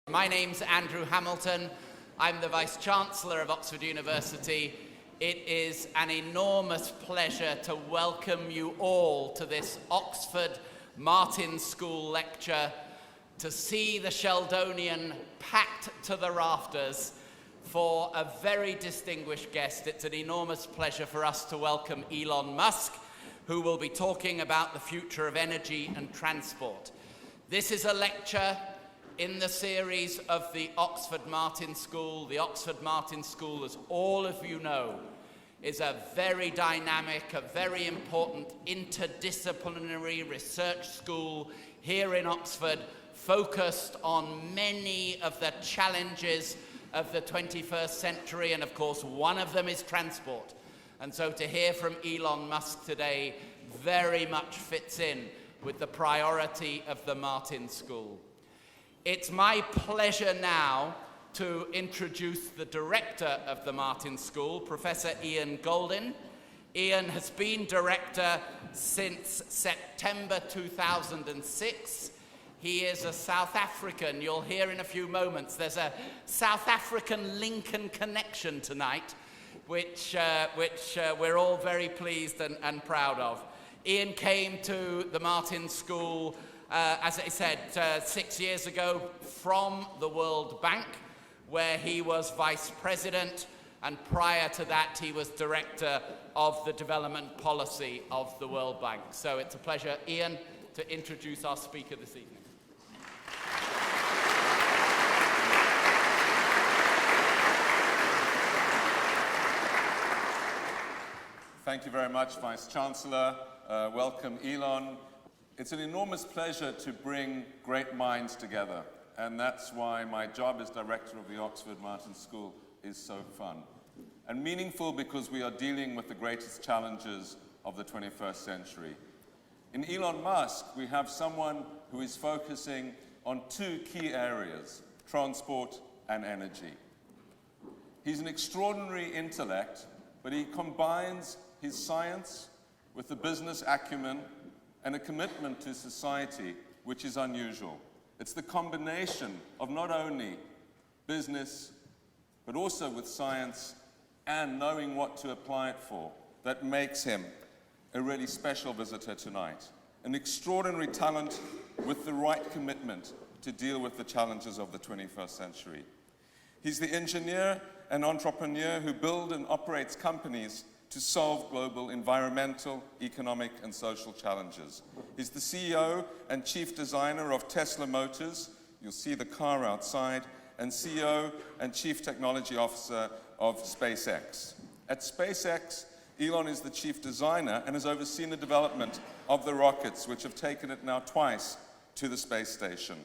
My name's Andrew Hamilton. I'm the Vice-Chancellor of Oxford University. It is an enormous pleasure to welcome you all to this Oxford Martin School lecture, to see the Sheldonian packed to the rafters for a very distinguished guest. It's an enormous pleasure for us to welcome Elon Musk, who will be talking about the future of energy and transport. This is a lecture in the series of the Oxford Martin School. The Oxford Martin School, as all of you know, is a very dynamic, a very important interdisciplinary research school here in Oxford, focused on many of the challenges of the 21st century, and of course one of them is transport. And so to hear from Elon Musk today very much fits in with the priority of the Martin School. It's my pleasure now to introduce the director of the Martin School, Professor Ian Goldin. Ian has been director since September 2006. He is a South African. You'll hear in a few moments there's a South African Lincoln connection tonight, which we're all very pleased and proud of. Ian came to the Martin School, as I said, 6 years ago from the World Bank, where he was vice president, and prior to that he was director of the development policy of the World Bank. So it's a pleasure, Ian, to introduce our speaker this evening. Thank you very much, Vice-Chancellor. Welcome, Elon. It's an enormous pleasure to bring great minds together, and that's why my job as director of the Oxford Martin School is so fun. And meaningful because we are dealing with the greatest challenges of the 21st century. In Elon Musk, we have someone who is focusing on two key areas, transport and energy. He's an extraordinary intellect, but he combines his science with the business acumen and a commitment to society which is unusual. It's the combination of not only business, but also with science and knowing what to apply it for that makes him a really special visitor tonight. An extraordinary talent with the right commitment to deal with the challenges of the 21st century. He's the engineer and entrepreneur who builds and operates companies to solve global environmental, economic, and social challenges. He's the CEO and chief designer of Tesla Motors, you'll see the car outside, and CEO and chief technology officer of SpaceX. At SpaceX, Elon is the chief designer and has overseen the development of the rockets, which have taken it now twice to the space station.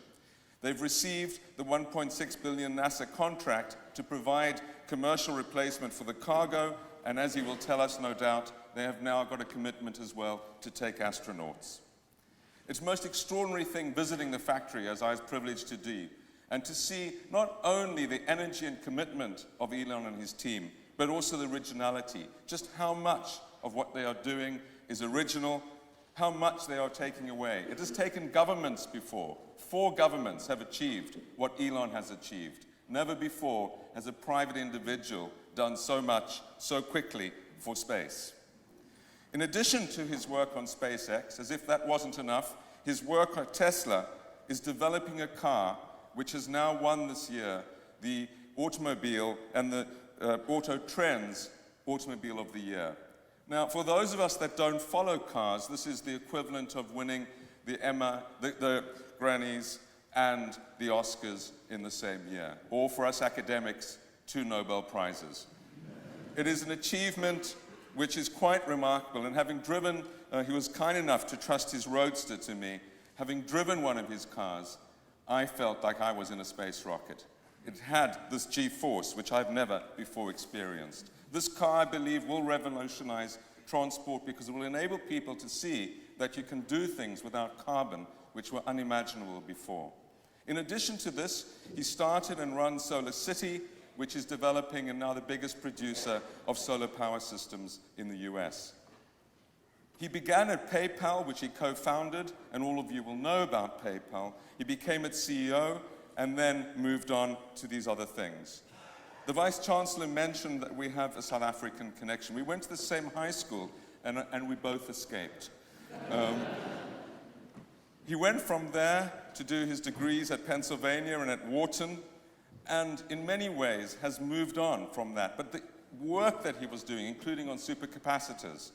They've received the $1.6 billion NASA contract to provide commercial replacement for the cargo, and as he will tell us, no doubt, they have now got a commitment as well to take astronauts. It's the most extraordinary thing visiting the factory, as I was privileged to do, and to see not only the energy and commitment of Elon and his team, but also the originality, just how much of what they are doing is original, how much they are taking away. It has taken governments before. 4 governments have achieved what Elon has achieved. Never before has a private individual done so much, so quickly for space. In addition to his work on SpaceX, as if that wasn't enough, his work at Tesla is developing a car which has now won this year the automobile and the Auto Trends Automobile of the Year. Now, for those of us that don't follow cars, this is the equivalent of winning the the Grammys and the Oscars in the same year, or for us academics, 2 Nobel Prizes. It is an achievement which is quite remarkable, and having driven, he was kind enough to trust his Roadster to me. Having driven one of his cars, I felt like I was in a space rocket. It had this G-force, which I've never before experienced. This car, I believe, will revolutionize transport because it will enable people to see that you can do things without carbon, which were unimaginable before. In addition to this, he started and runs Solar City, which is developing and now the biggest producer of solar power systems in the US. He began at PayPal, which he co-founded, and all of you will know about PayPal. He became its CEO, and then moved on to these other things. The Vice-Chancellor mentioned that we have a South African connection. We went to the same high school, and we both escaped. He went from there to do his degrees at Pennsylvania and at Wharton, and in many ways has moved on from that. But the work that he was doing, including on supercapacitors,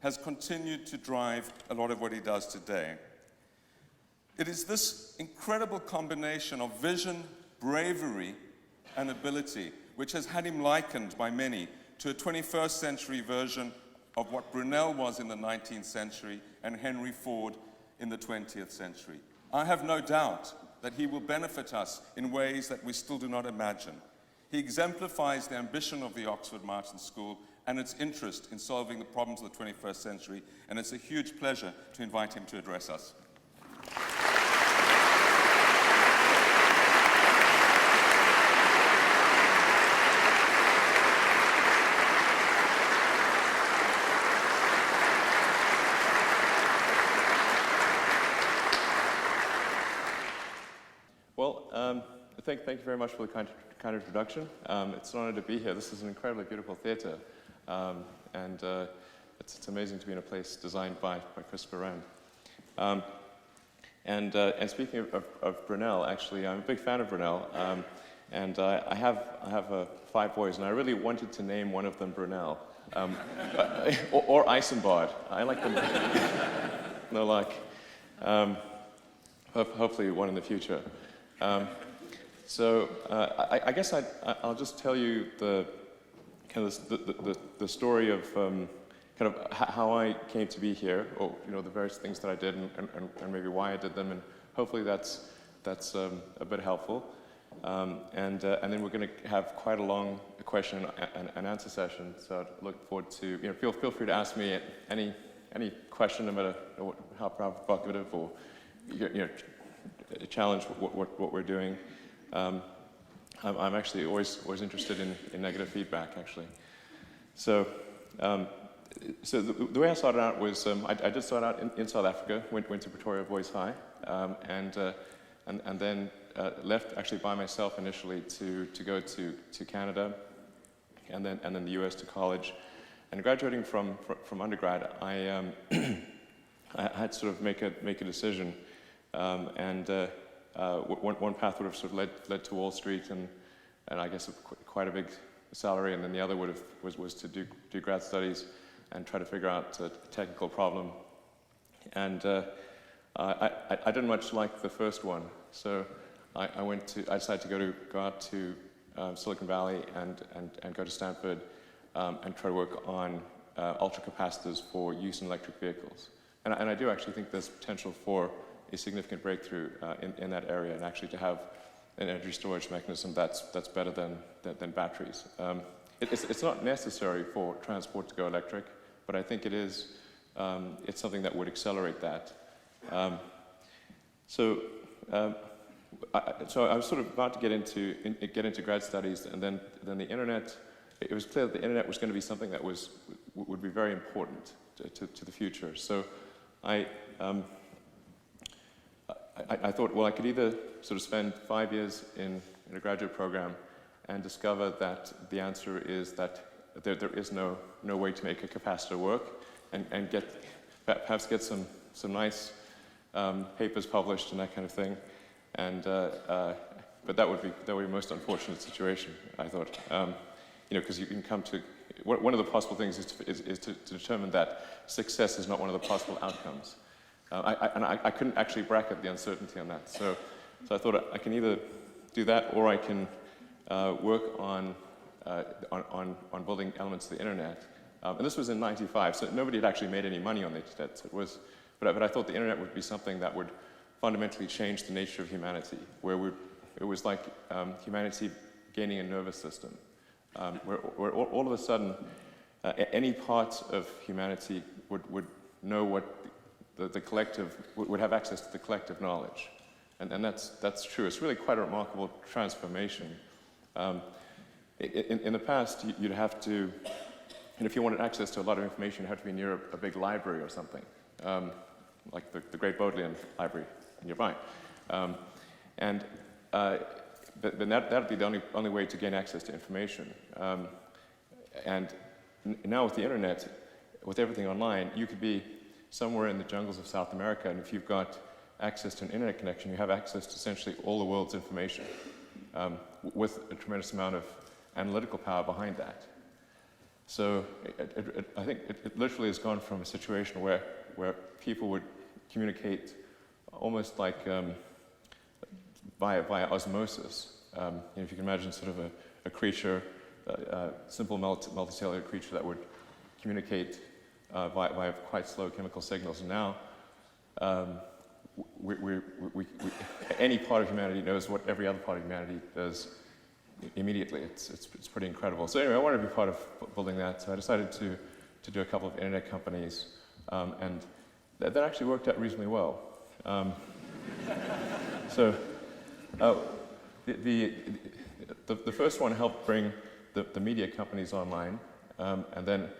has continued to drive a lot of what he does today. It is this incredible combination of vision, bravery, and ability which has had him likened by many to a 21st century version of what Brunel was in the 19th century and Henry Ford in the 20th century. I have no doubt that he will benefit us in ways that we still do not imagine. He exemplifies the ambition of the Oxford Martin School and its interest in solving the problems of the 21st century, and it's a huge pleasure to invite him to address us. Well, thank you very much for the kind introduction. It's an honor to be here. This is an incredibly beautiful theater, and it's amazing to be in a place designed by Christopher Wren. And speaking of Brunel, actually, I'm a big fan of Brunel, and I have 5 boys, and I really wanted to name one of them Brunel, or Eisenbart. I like them. No luck. Hopefully one in the future. I guess I'll just tell you the kind of the story of kind of how I came to be here, or the various things that I did, and maybe why I did them, and hopefully that's a bit helpful. And then we're going to have quite a long question and answer session. So I look forward to feel free to ask me any question, no matter how provocative or challenge what we're doing. I'm actually always interested in negative feedback, actually. So the way I started out was I did start out in South Africa. Went to Pretoria Boys High, and then left actually by myself initially to go to Canada, and then the US to college. And graduating from undergrad, I had to sort of make a decision. One path would have sort of led to Wall Street and I guess quite a big salary, and then the other was to do grad studies and try to figure out a technical problem. And I didn't much like the first one, so I decided to go out to Silicon Valley and go to Stanford and try to work on ultracapacitors for use in electric vehicles. And I do actually think there's potential for a significant breakthrough in that area, and actually to have an energy storage mechanism that's better than batteries. It's not necessary for transport to go electric, but I think it is. It's something that would accelerate that. So I was sort of about to get into grad studies, and then the internet. It was clear that the internet was going to be something that would be very important to the future. So I thought, well, I could either sort of spend 5 years in a graduate program and discover that the answer is that there is no way to make a capacitor work, and perhaps get some nice papers published and that kind of thing, and but that would be the most unfortunate situation, I thought, because you can come to one of the possible things is to determine that success is not one of the possible outcomes. I couldn't actually bracket the uncertainty on that. So I thought I can either do that, or I can work on building elements of the internet. And this was in '95, so nobody had actually made any money on the internet. So but I thought the internet would be something that would fundamentally change the nature of humanity, where it was like humanity gaining a nervous system, where all of a sudden any part of humanity would know what the collective would have access to the collective knowledge, and that's true. It's really quite a remarkable transformation. In the past, you'd have to, and if you wanted access to a lot of information, you had to be near a big library or something, like the Great Bodleian Library nearby, and but that would be the only way to gain access to information. And now with the internet, with everything online, you could be somewhere in the jungles of South America, and if you've got access to an internet connection, you have access to essentially all the world's information, with a tremendous amount of analytical power behind that. So I think it literally has gone from a situation where people would communicate almost like via osmosis. If you can imagine sort of a creature, simple multicellular creature that would communicate via quite slow chemical signals. And now, any part of humanity knows what every other part of humanity does immediately. It's pretty incredible. So anyway, I wanted to be part of building that, so I decided to do a couple of internet companies, and that actually worked out reasonably well. So the first one helped bring the media companies online, and then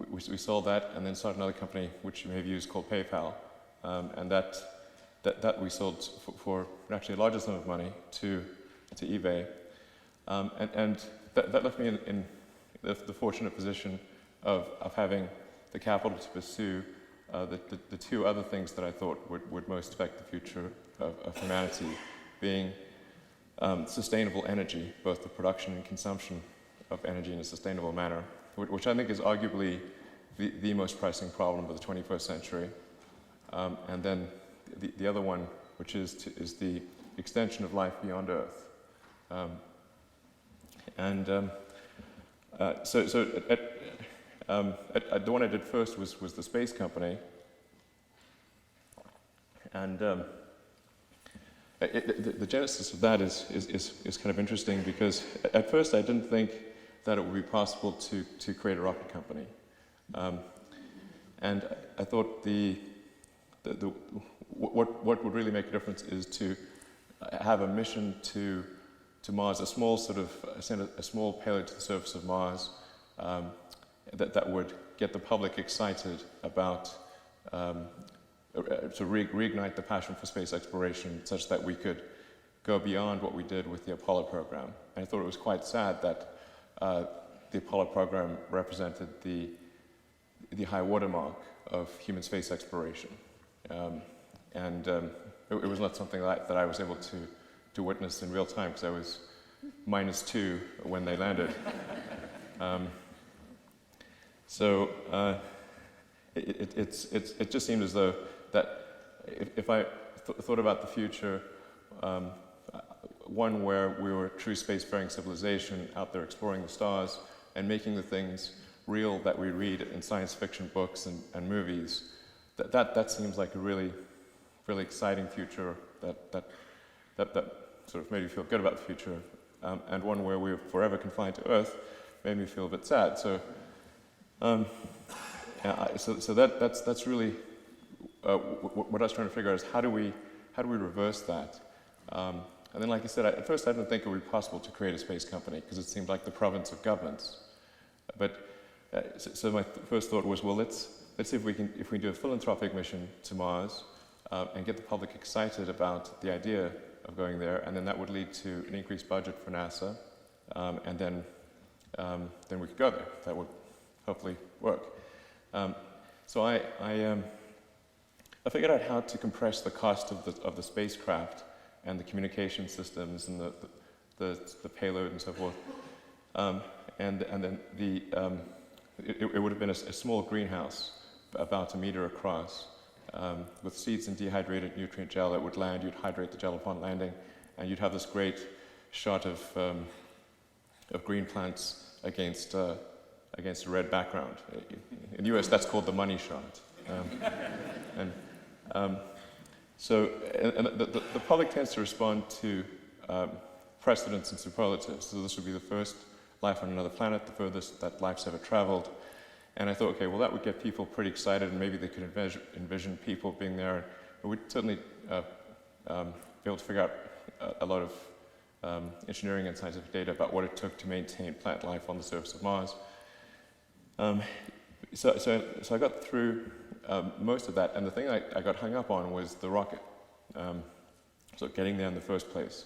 we sold that, and then started another company which you may have used called PayPal, and that we sold for actually a larger sum of money to eBay, and that left me in the fortunate position of having the capital to pursue the two other things that I thought would most affect the future of humanity, being sustainable energy, both the production and consumption of energy in a sustainable manner, which I think is arguably the most pressing problem of the 21st century, and then the other one, which is the extension of life beyond Earth. So the one I did first was the space company, and the genesis of that is kind of interesting, because at first I didn't think that it would be possible to create a rocket company, and I thought what would really make a difference is to have a mission to Mars, a small send a small payload to the surface of Mars, that would get the public excited about, to reignite the passion for space exploration, such that we could go beyond what we did with the Apollo program. And I thought it was quite sad that the Apollo program represented the high watermark of human space exploration, and it was not something that I was able to witness in real time, because I was -2 when they landed. So it just seemed as though that if I thought about the future, one where we were a true spacefaring civilization out there exploring the stars and making the things real that we read in science fiction books and movies, that seems like a really exciting future that sort of made me feel good about the future, and one where we were forever confined to Earth made me feel a bit sad. So, so that's really what I was trying to figure out, is how do we reverse that? And then, like I said, at first I didn't think it would be possible to create a space company, because it seemed like the province of governments. But so my first thought was, well, let's see if we can do a philanthropic mission to Mars, and get the public excited about the idea of going there, and then that would lead to an increased budget for NASA, and then we could go there. That would hopefully work. So I figured out how to compress the cost of the spacecraft and the communication systems and the payload and so forth, and then it would have been a small greenhouse about 1 meter across, with seeds and dehydrated nutrient gel that would land. You'd hydrate the gel upon landing, and you'd have this great shot of green plants against a red background. In the US, that's called the money shot. So the public tends to respond to precedents and superlatives. So this would be the first life on another planet, the furthest that life's ever traveled. And I thought, okay, well, that would get people pretty excited, and maybe they could envision people being there. And we'd certainly be able to figure out a lot of engineering and scientific data about what it took to maintain plant life on the surface of Mars. So I got through most of that, and the thing I got hung up on was the rocket. sort of getting there in the first place.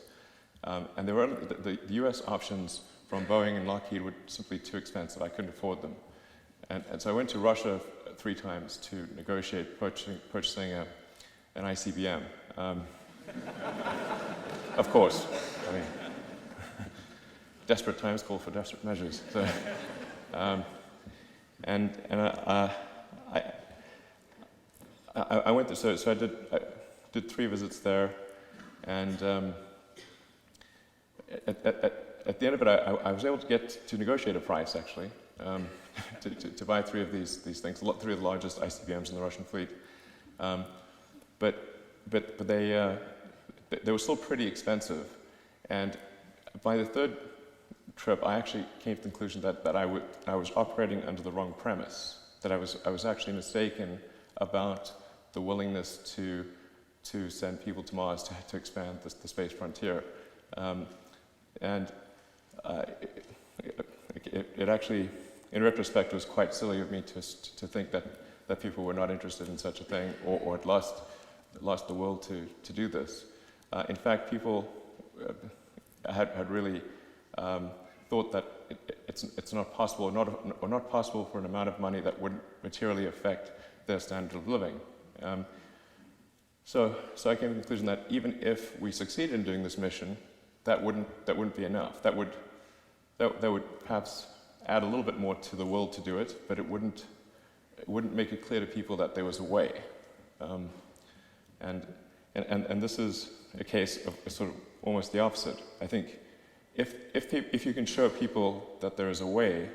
And there were the US options from Boeing and Lockheed were simply too expensive. I couldn't afford them. And so I went to Russia 3 times to negotiate purchasing an ICBM. Of course, I mean, desperate times call for desperate measures. So, I went there, so I did 3 visits there, and at the end of it, I was able to negotiate a price, actually, to buy 3 of these things, 3 of the largest ICBMs in the Russian fleet. But they were still pretty expensive, and by the 3rd trip, I actually came to the conclusion that I was operating under the wrong premise, that I was actually mistaken about the willingness to send people to Mars to expand the space frontier. And it actually, in retrospect, was quite silly of me to think that people were not interested in such a thing, or had lost the will to do this. In fact, people had really thought that it's not possible, or not possible for an amount of money that wouldn't materially affect their standard of living. So I came to the conclusion that even if we succeeded in doing this mission, that wouldn't be enough. That would perhaps add a little bit more to the will to do it, but it wouldn't make it clear to people that there was a way. And this is a case of sort of almost the opposite. I think if you can show people that there is a way,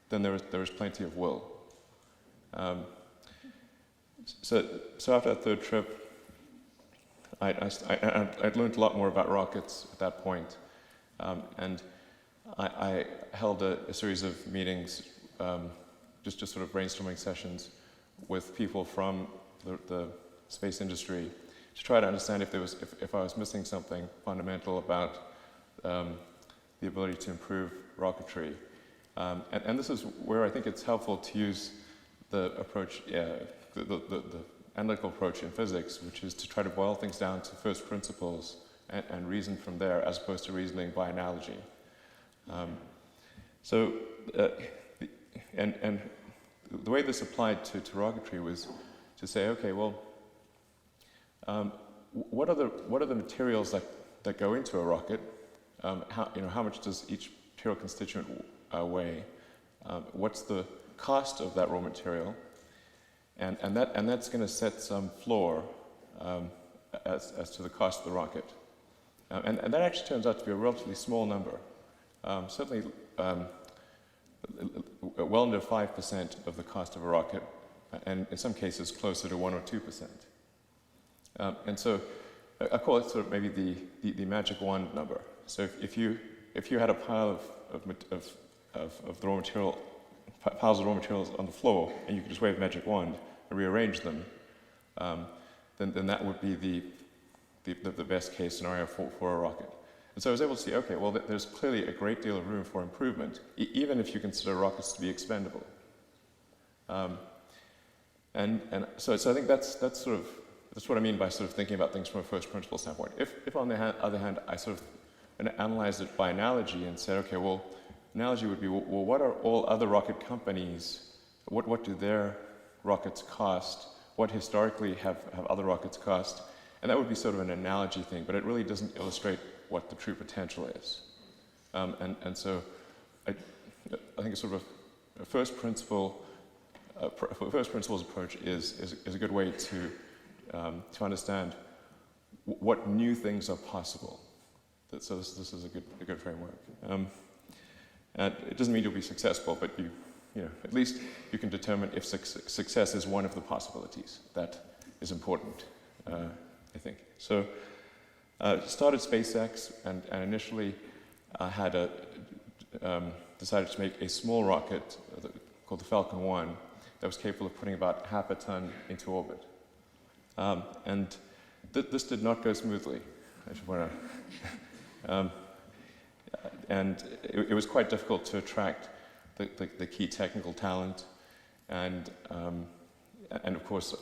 then there is plenty of will. So after that 3rd trip, I'd learned a lot more about rockets at that point, and I held a series of meetings, just sort of brainstorming sessions with people from the space industry to try to understand if I was missing something fundamental about the ability to improve rocketry. And this is where I think it's helpful to use the approach, the analytical approach in physics, which is to try to boil things down to first principles and reason from there, as opposed to reasoning by analogy. And the way this applied to rocketry was to say, okay, well, what are the materials that go into a rocket? How much does each material constituent weigh? What's the cost of that raw material? And that's going to set some floor as to the cost of the rocket. And that actually turns out to be a relatively small number. Certainly well under 5% of the cost of a rocket, and in some cases closer to 1 or 2%. And so I call it sort of maybe the magic wand number. So if you had a pile of the raw material, piles of raw materials on the floor, and you could just wave a magic wand and rearrange them, then that would be the best case scenario for a rocket. And so I was able to see, okay, well, there's clearly a great deal of room for improvement, even if you consider rockets to be expendable. And so I think that's what I mean by sort of thinking about things from a first principle standpoint. If on the other hand, I sort of analyzed it by analogy and said, okay, well, analogy would be, well, what are all other rocket companies, what do their rockets cost? What historically have other rockets cost? And that would be sort of an analogy thing, but it really doesn't illustrate what the true potential is. And so I think it's sort of a first principles approach is a good way to understand what new things are possible. So this is a good framework. And it doesn't mean you'll be successful, but at least you can determine if success is one of the possibilities. That is important, I think. So started SpaceX, and initially had decided to make a small rocket called the Falcon 1 that was capable of putting about half a ton into orbit. And this did not go smoothly, I should point out. And it was quite difficult to attract the key technical talent, and of course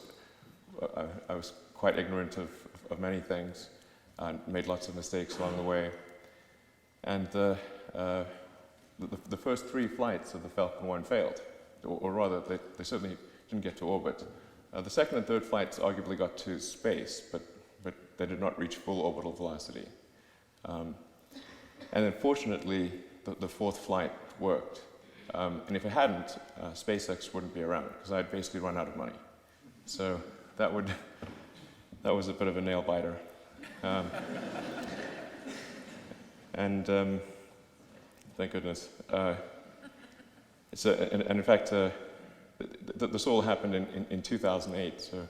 I was quite ignorant of many things, made lots of mistakes along the way. And the first 3 flights of the Falcon 1 failed, or rather, they certainly didn't get to orbit. The second and third flights arguably got to space, but they did not reach full orbital velocity. And then fortunately, the fourth flight worked. And if it hadn't, SpaceX wouldn't be around, because I'd basically run out of money. So that was a bit of a nail biter. And thank goodness. And in fact, this all happened in 2008. So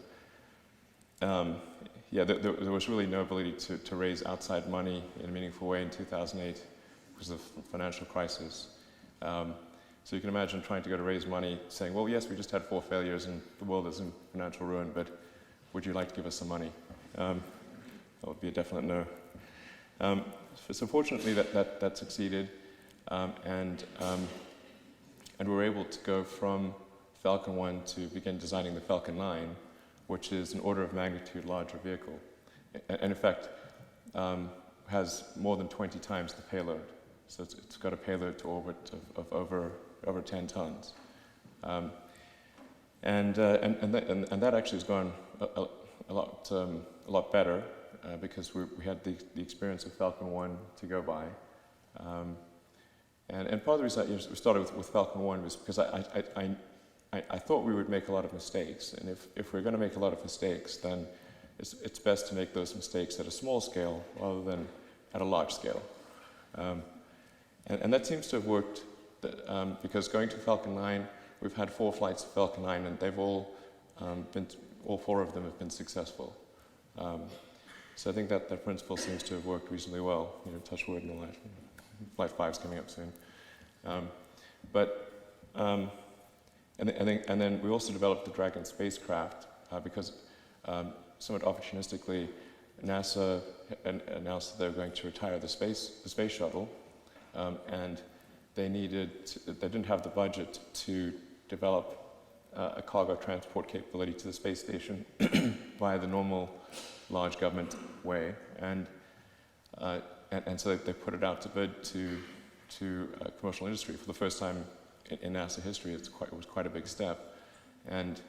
yeah, there was really no ability to raise outside money in a meaningful way in 2008 because of the financial crisis. So you can imagine trying to go to raise money, saying, well, yes, we just had 4 failures and the world is in financial ruin, but would you like to give us some money? That would be a definite no. So fortunately, that succeeded, and we were able to go from Falcon 1 to begin designing the Falcon 9, which is an order of magnitude larger vehicle, and in fact has more than 20 times the payload. So it's got a payload to orbit of over 10 tons, and that actually has gone a lot better because we had the experience of Falcon 1 to go by, and part of the reason we started with Falcon 1 was because I thought we would make a lot of mistakes, and if we're going to make a lot of mistakes, then it's best to make those mistakes at a small scale rather than at a large scale. And that seems to have worked, because going to Falcon 9, we've had 4 flights of Falcon 9, and they've all 4 of them have been successful. So I think that principle seems to have worked reasonably well. You know, touch wood and all that. Flight 5 is coming up soon. And then we also developed the Dragon spacecraft because somewhat opportunistically, NASA announced that they were going to retire the space shuttle, and they didn't have the budget to develop a cargo transport capability to the space station via the normal large government way, and so they put it out to bid to commercial industry for the first time in NASA history. It was quite a big step, and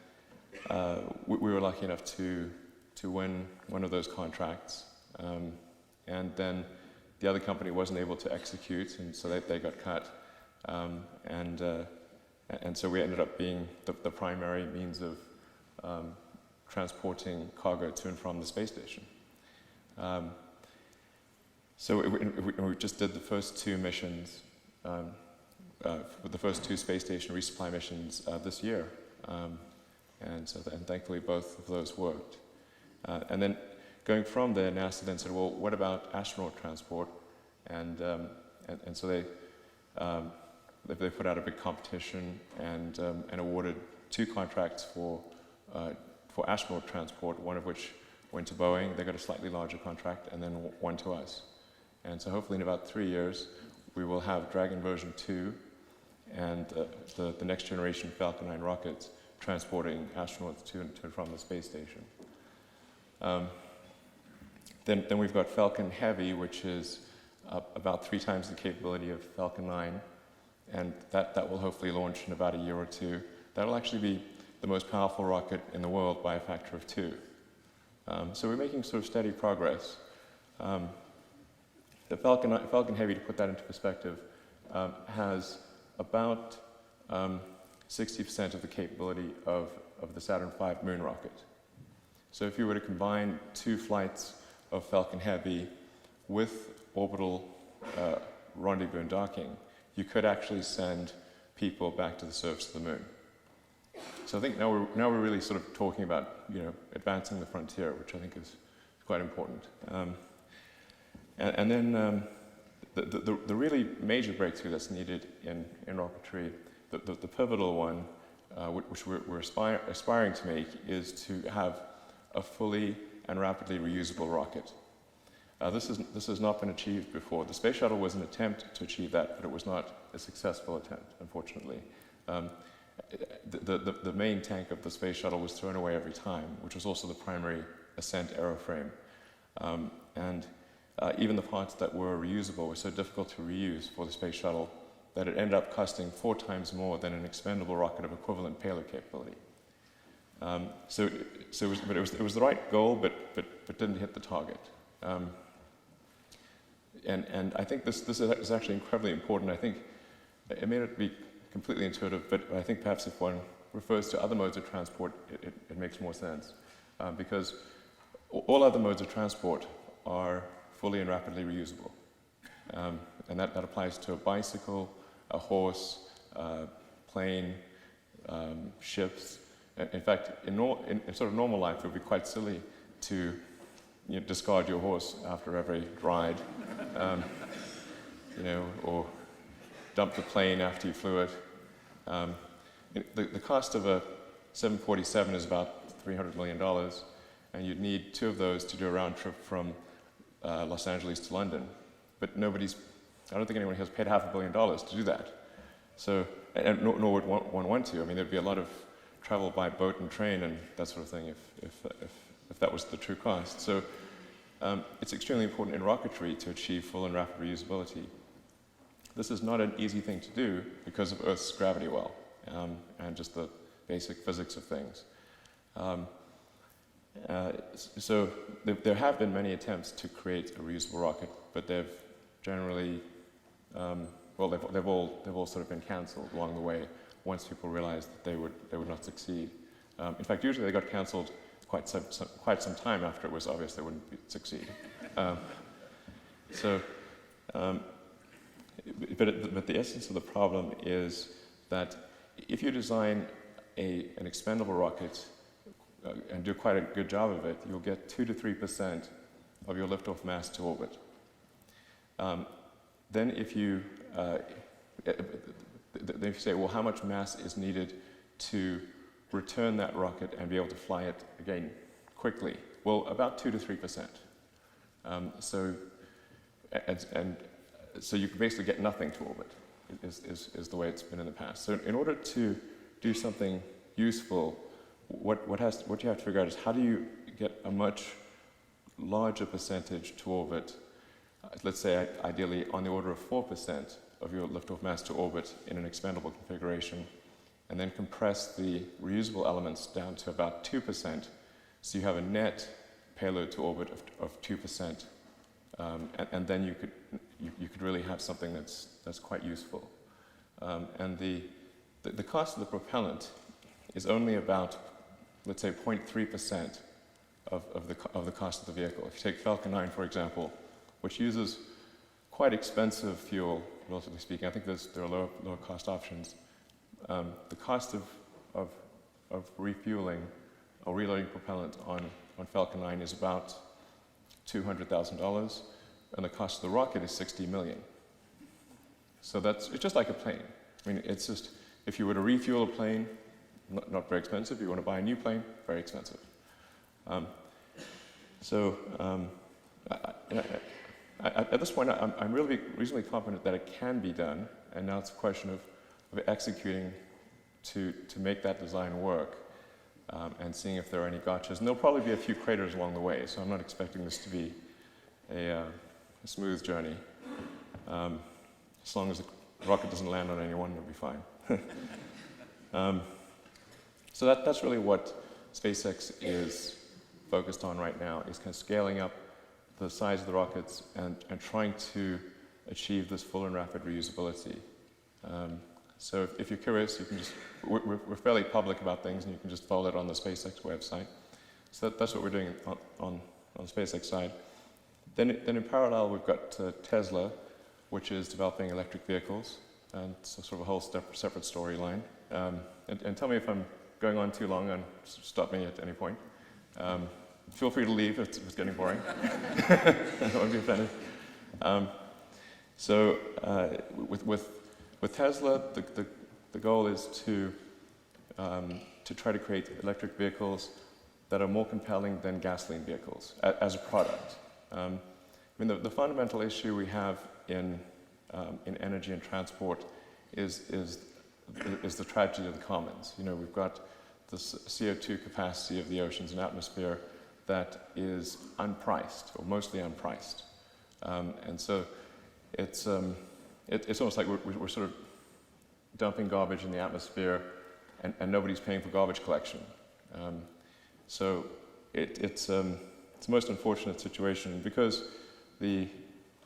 we were lucky enough to win one of those contracts, and then the other company wasn't able to execute, and so they got cut, and so we ended up being the primary means of transporting cargo to and from the space station. So we just did the first 2 missions, the first 2 space station resupply missions this year, and thankfully both of those worked. And then going from there, NASA then said, well, what about astronaut transport? And so they put out a big competition and awarded 2 contracts for astronaut transport, one of which went to Boeing. They got a slightly larger contract, and then one to us. And so hopefully in about 3 years, we will have Dragon version 2 and the next generation Falcon 9 rockets transporting astronauts to and from the space station. Then we've got Falcon Heavy, which is about 3 times the capability of Falcon 9, and that will hopefully launch in about a year or 2. That'll actually be the most powerful rocket in the world by a factor of 2. So we're making sort of steady progress. The Falcon Heavy, to put that into perspective, has about 60% of the capability of the Saturn V moon rocket. So if you were to combine 2 flights of Falcon Heavy with orbital rendezvous and docking, you could actually send people back to the surface of the moon. So I think now we're really sort of talking about, you know, advancing the frontier, which I think is quite important. And then the really major breakthrough that's needed in rocketry, the pivotal one, which we're aspiring to make, is to have a fully and rapidly reusable rocket. This has not been achieved before. The space shuttle was an attempt to achieve that, but it was not a successful attempt, unfortunately. The main tank of the space shuttle was thrown away every time, which was also the primary ascent aeroframe. And even the parts that were reusable were so difficult to reuse for the space shuttle that it ended up costing 4 times more than an expendable rocket of equivalent payload capability. It was the right goal, but didn't hit the target. And I think this is actually incredibly important. I think it may not be completely intuitive, but I think perhaps if one refers to other modes of transport, it makes more sense. Because all other modes of transport are fully and rapidly reusable. And that applies to a bicycle, a horse, plane, ships. In fact, in sort of normal life, it would be quite silly to discard your horse after every ride, or dump the plane after you flew it. The cost of a 747 is about $300 million, and you'd need 2 of those to do a round trip from Los Angeles to London. But I don't think anyone has paid $500 million to do that. So, and nor would one want to. I mean, there'd be a lot of travel by boat and train and that sort of thing if that was the true cost. So it's extremely important in rocketry to achieve full and rapid reusability. This is not an easy thing to do because of Earth's gravity well and just the basic physics of things. So there have been many attempts to create a reusable rocket, but they've generally, they've all sort of been cancelled along the way once people realized that they would not succeed. In fact, usually they got cancelled quite some time after it was obvious they wouldn't succeed. But the essence of the problem is that if you design an expendable rocket and do quite a good job of it, you'll get 2 to 3% of your liftoff mass to orbit. Then if you say, well, how much mass is needed to return that rocket and be able to fly it again quickly? Well, about 2 to 3%. So you can basically get nothing to orbit, is the way it's been in the past. So in order to do something useful, what you have to figure out is how do you get a much larger percentage to orbit, let's say ideally on the order of 4% of your liftoff mass to orbit in an expendable configuration, and then compress the reusable elements down to about 2%, so you have a net payload to orbit of 2%, and then you could really have something that's quite useful. And the cost of the propellant is only about, let's say, 0.3% of the cost of the vehicle. If you take Falcon 9, for example, which uses quite expensive fuel, relatively speaking. I think there are lower cost options. The cost of refueling or reloading propellant on Falcon 9 is about $200,000, and the cost of the rocket is $60 million. So it's just like a plane. I mean, it's just, if you were to refuel a plane, not very expensive. If you want to buy a new plane, very expensive. At this point, I'm really reasonably confident that it can be done, and now it's a question of executing to make that design work and seeing if there are any gotchas. And there'll probably be a few craters along the way, so I'm not expecting this to be a smooth journey. As long as the rocket doesn't land on anyone, it'll be fine. So that's really what SpaceX is focused on right now, is kind of scaling up the size of the rockets and trying to achieve this full and rapid reusability. So if you're curious, you can just, we're fairly public about things, and you can just follow it on the SpaceX website. So that's what we're doing on the SpaceX side. Then in parallel, we've got Tesla, which is developing electric vehicles, and it's sort of a whole separate storyline. And tell me if I'm going on too long, and stop me at any point. Feel free to leave if it's getting boring. I won't be offended. With Tesla, the goal is to try to create electric vehicles that are more compelling than gasoline vehicles as a product. I mean, the fundamental issue we have in energy and transport is the tragedy of the commons. You know, we've got the CO2 capacity of the oceans and atmosphere that is unpriced, or mostly unpriced. And so it's almost like we're sort of dumping garbage in the atmosphere, and nobody's paying for garbage collection. So it's a most unfortunate situation because there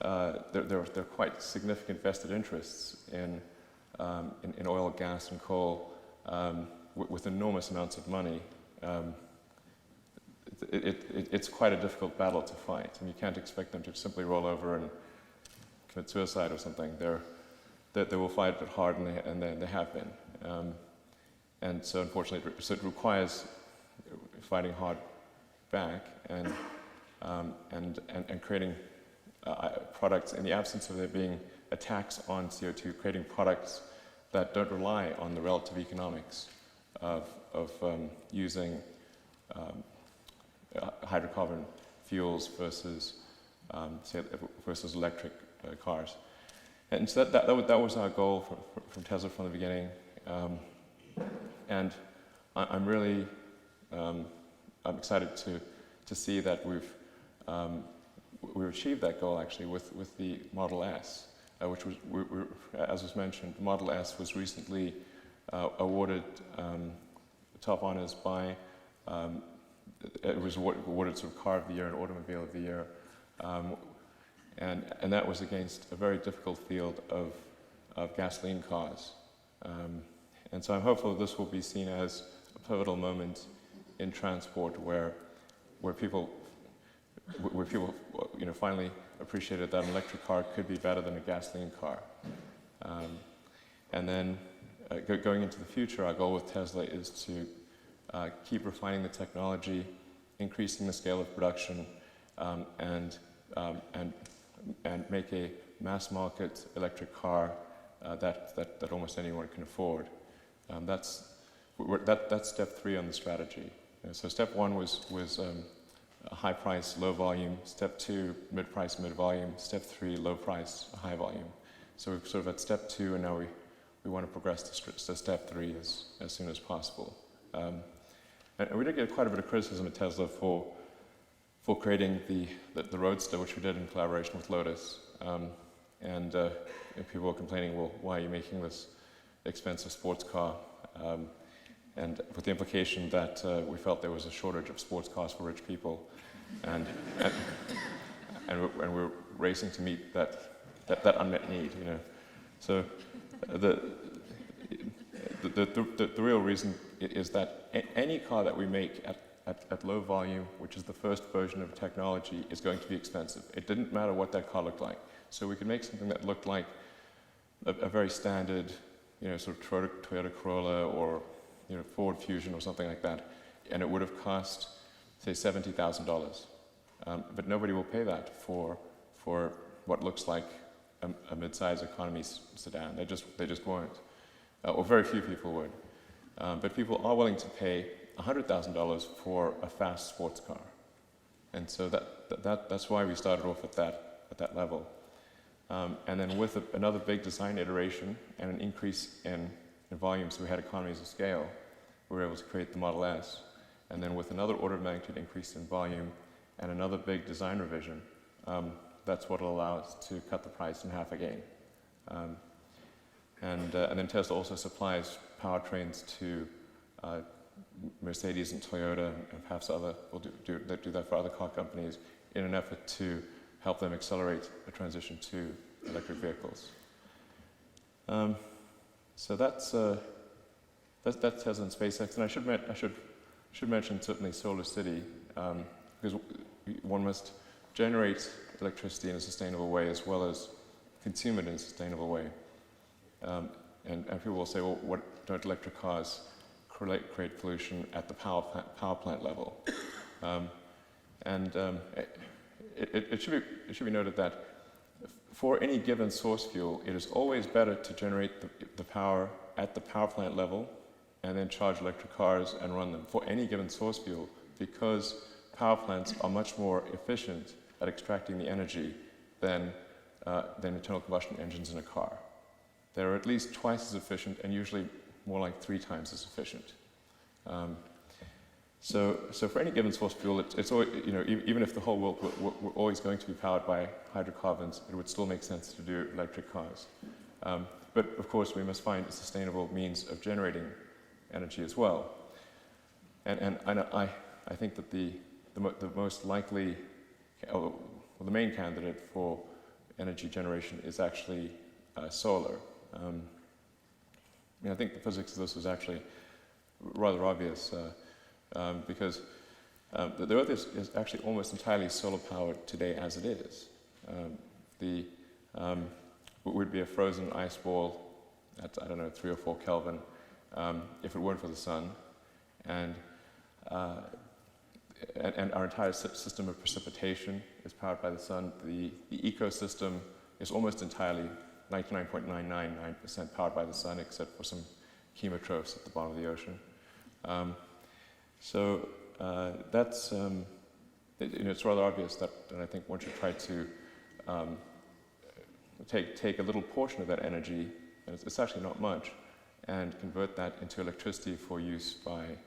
are quite significant vested interests in oil, gas, and coal with enormous amounts of money. It's quite a difficult battle to fight, and you can't expect them to simply roll over and commit suicide or something. They will fight it hard, and they have been. And so, unfortunately, it requires fighting hard back and creating products in the absence of there being a tax on CO2, creating products that don't rely on the relative economics of using hydrocarbon fuels versus electric cars. And so that was our goal from Tesla from the beginning. And I'm really I'm excited to see that we've achieved that goal actually with the Model S, which was, as was mentioned, the Model S was recently awarded top honors by. It was awarded sort of Car of the Year and Automobile of the Year, and that was against a very difficult field of gasoline cars. And so I'm hopeful that this will be seen as a pivotal moment in transport where people finally appreciated that an electric car could be better than a gasoline car. And then going into the future, our goal with Tesla is to keep refining the technology, increasing the scale of production, and make a mass market electric car that almost anyone can afford. That's step 3 on the strategy. So step 1 was a high price, low volume. Step 2, mid price, mid volume. Step 3, low price, high volume. So we're sort of at step 2, and now we want to progress to step 3 as soon as possible. And we did get quite a bit of criticism at Tesla for creating the Roadster, which we did in collaboration with Lotus. And people were complaining, well, why are you making this expensive sports car? And with the implication that we felt there was a shortage of sports cars for rich people, and we're racing to meet that unmet need, you know. So the real reason is that any car that we make at low volume, which is the first version of technology, is going to be expensive. It didn't matter what that car looked like. So we could make something that looked like a very standard, you know, sort of Toyota Corolla or, you know, Ford Fusion or something like that, and it would have cost, say, $70,000. But nobody will pay that for what looks like a mid-size economy sedan. They just won't, or very few people would. But people are willing to pay $100,000 for a fast sports car, and so that's why we started off at that level. And then with another big design iteration and an increase in volume, so we had economies of scale, we were able to create the Model S. And then with another order of magnitude increase in volume and another big design revision, that's what will allow us to cut the price in half again. And then Tesla also supplies powertrains to Mercedes and Toyota, and perhaps other will do that for other car companies in an effort to help them accelerate the transition to electric vehicles. So that's Tesla and SpaceX, and I should mention certainly Solar City, because one must generate electricity in a sustainable way as well as consume it in a sustainable way. And people will say, well, what don't electric cars create pollution at the power plant level? It should be noted that for any given source fuel, it is always better to generate the power at the power plant level and then charge electric cars and run them for any given source fuel, because power plants are much more efficient at extracting the energy than internal combustion engines in a car. They're at least twice as efficient, and usually more like 3 times as efficient. So for any given source fuel, it's always, even if the whole world were always going to be powered by hydrocarbons, it would still make sense to do electric cars. But of course, we must find a sustainable means of generating energy as well. And I think that the most likely, or the main candidate for energy generation is actually solar. I think the physics of this is actually rather obvious because the Earth is actually almost entirely solar powered today as it is. It would be a frozen ice ball at, 3 or 4 Kelvin if it weren't for the sun. And our entire system of precipitation is powered by the sun. The ecosystem is almost entirely 99.999% powered by the sun, except for some chemotrophs at the bottom of the ocean. That's it's rather obvious that I think one should try to take a little portion of that energy, and it's actually not much, and convert that into electricity for use by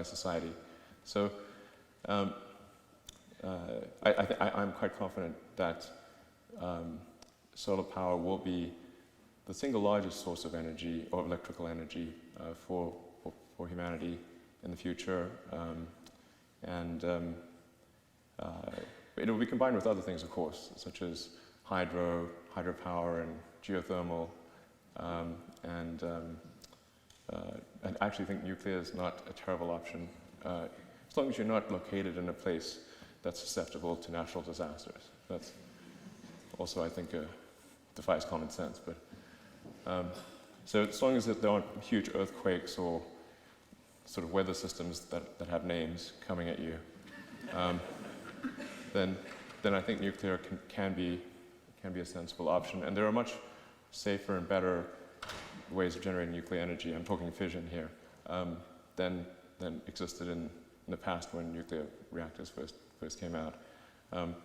society. So I'm quite confident that solar power will be the single largest source of energy, or electrical energy, for humanity in the future. It will be combined with other things, of course, such as hydropower and geothermal, and I actually think nuclear is not a terrible option, as long as you're not located in a place that's susceptible to natural disasters. That's also, I think, defies common sense. But so as long as there aren't huge earthquakes or sort of weather systems that have names coming at you, then I think nuclear can be a sensible option. And there are much safer and better ways of generating nuclear energy, I'm talking fission here, than existed in the past when nuclear reactors first came out. And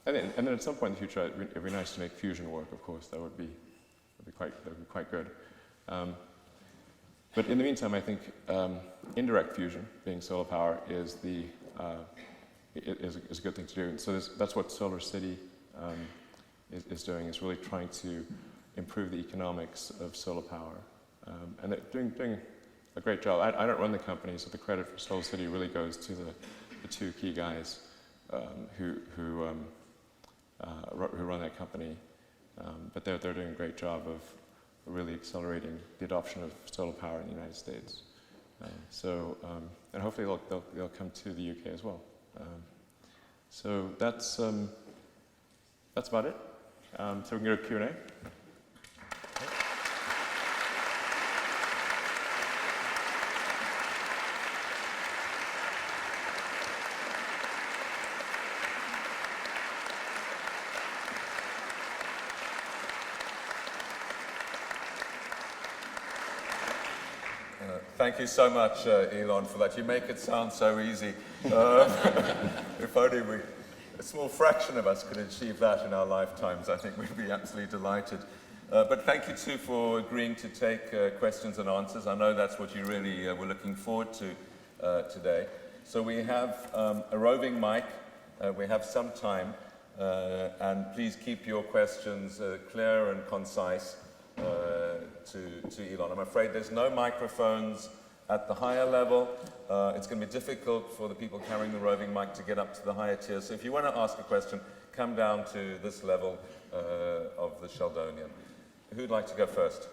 then at some point in the future, it'd be nice to make fusion work, of course. That would be quite good. But in the meantime, I think indirect fusion, being solar power, is a good thing to do. And so that's what Solar City is doing, is really trying to improve the economics of solar power. And they're doing a great job. I don't run the company, so the credit for Solar City really goes to the two key guys who run that company. But they're doing a great job of really accelerating the adoption of solar power in the United States. And hopefully they'll come to the UK as well. So that's about it. So we can go to Q&A. Thank you so much, Elon, for that. You make it sound so easy. If only a small fraction of us could achieve that in our lifetimes, I think we'd be absolutely delighted. But thank you, too, for agreeing to take questions and answers. I know that's what you really were looking forward to today. So we have a roving mic. We have some time. And please keep your questions clear and concise. To Elon. I'm afraid there's no microphones at the higher level. It's going to be difficult for the people carrying the roving mic to get up to the higher tiers. So if you want to ask a question, come down to this level of the Sheldonian. Who'd like to go first?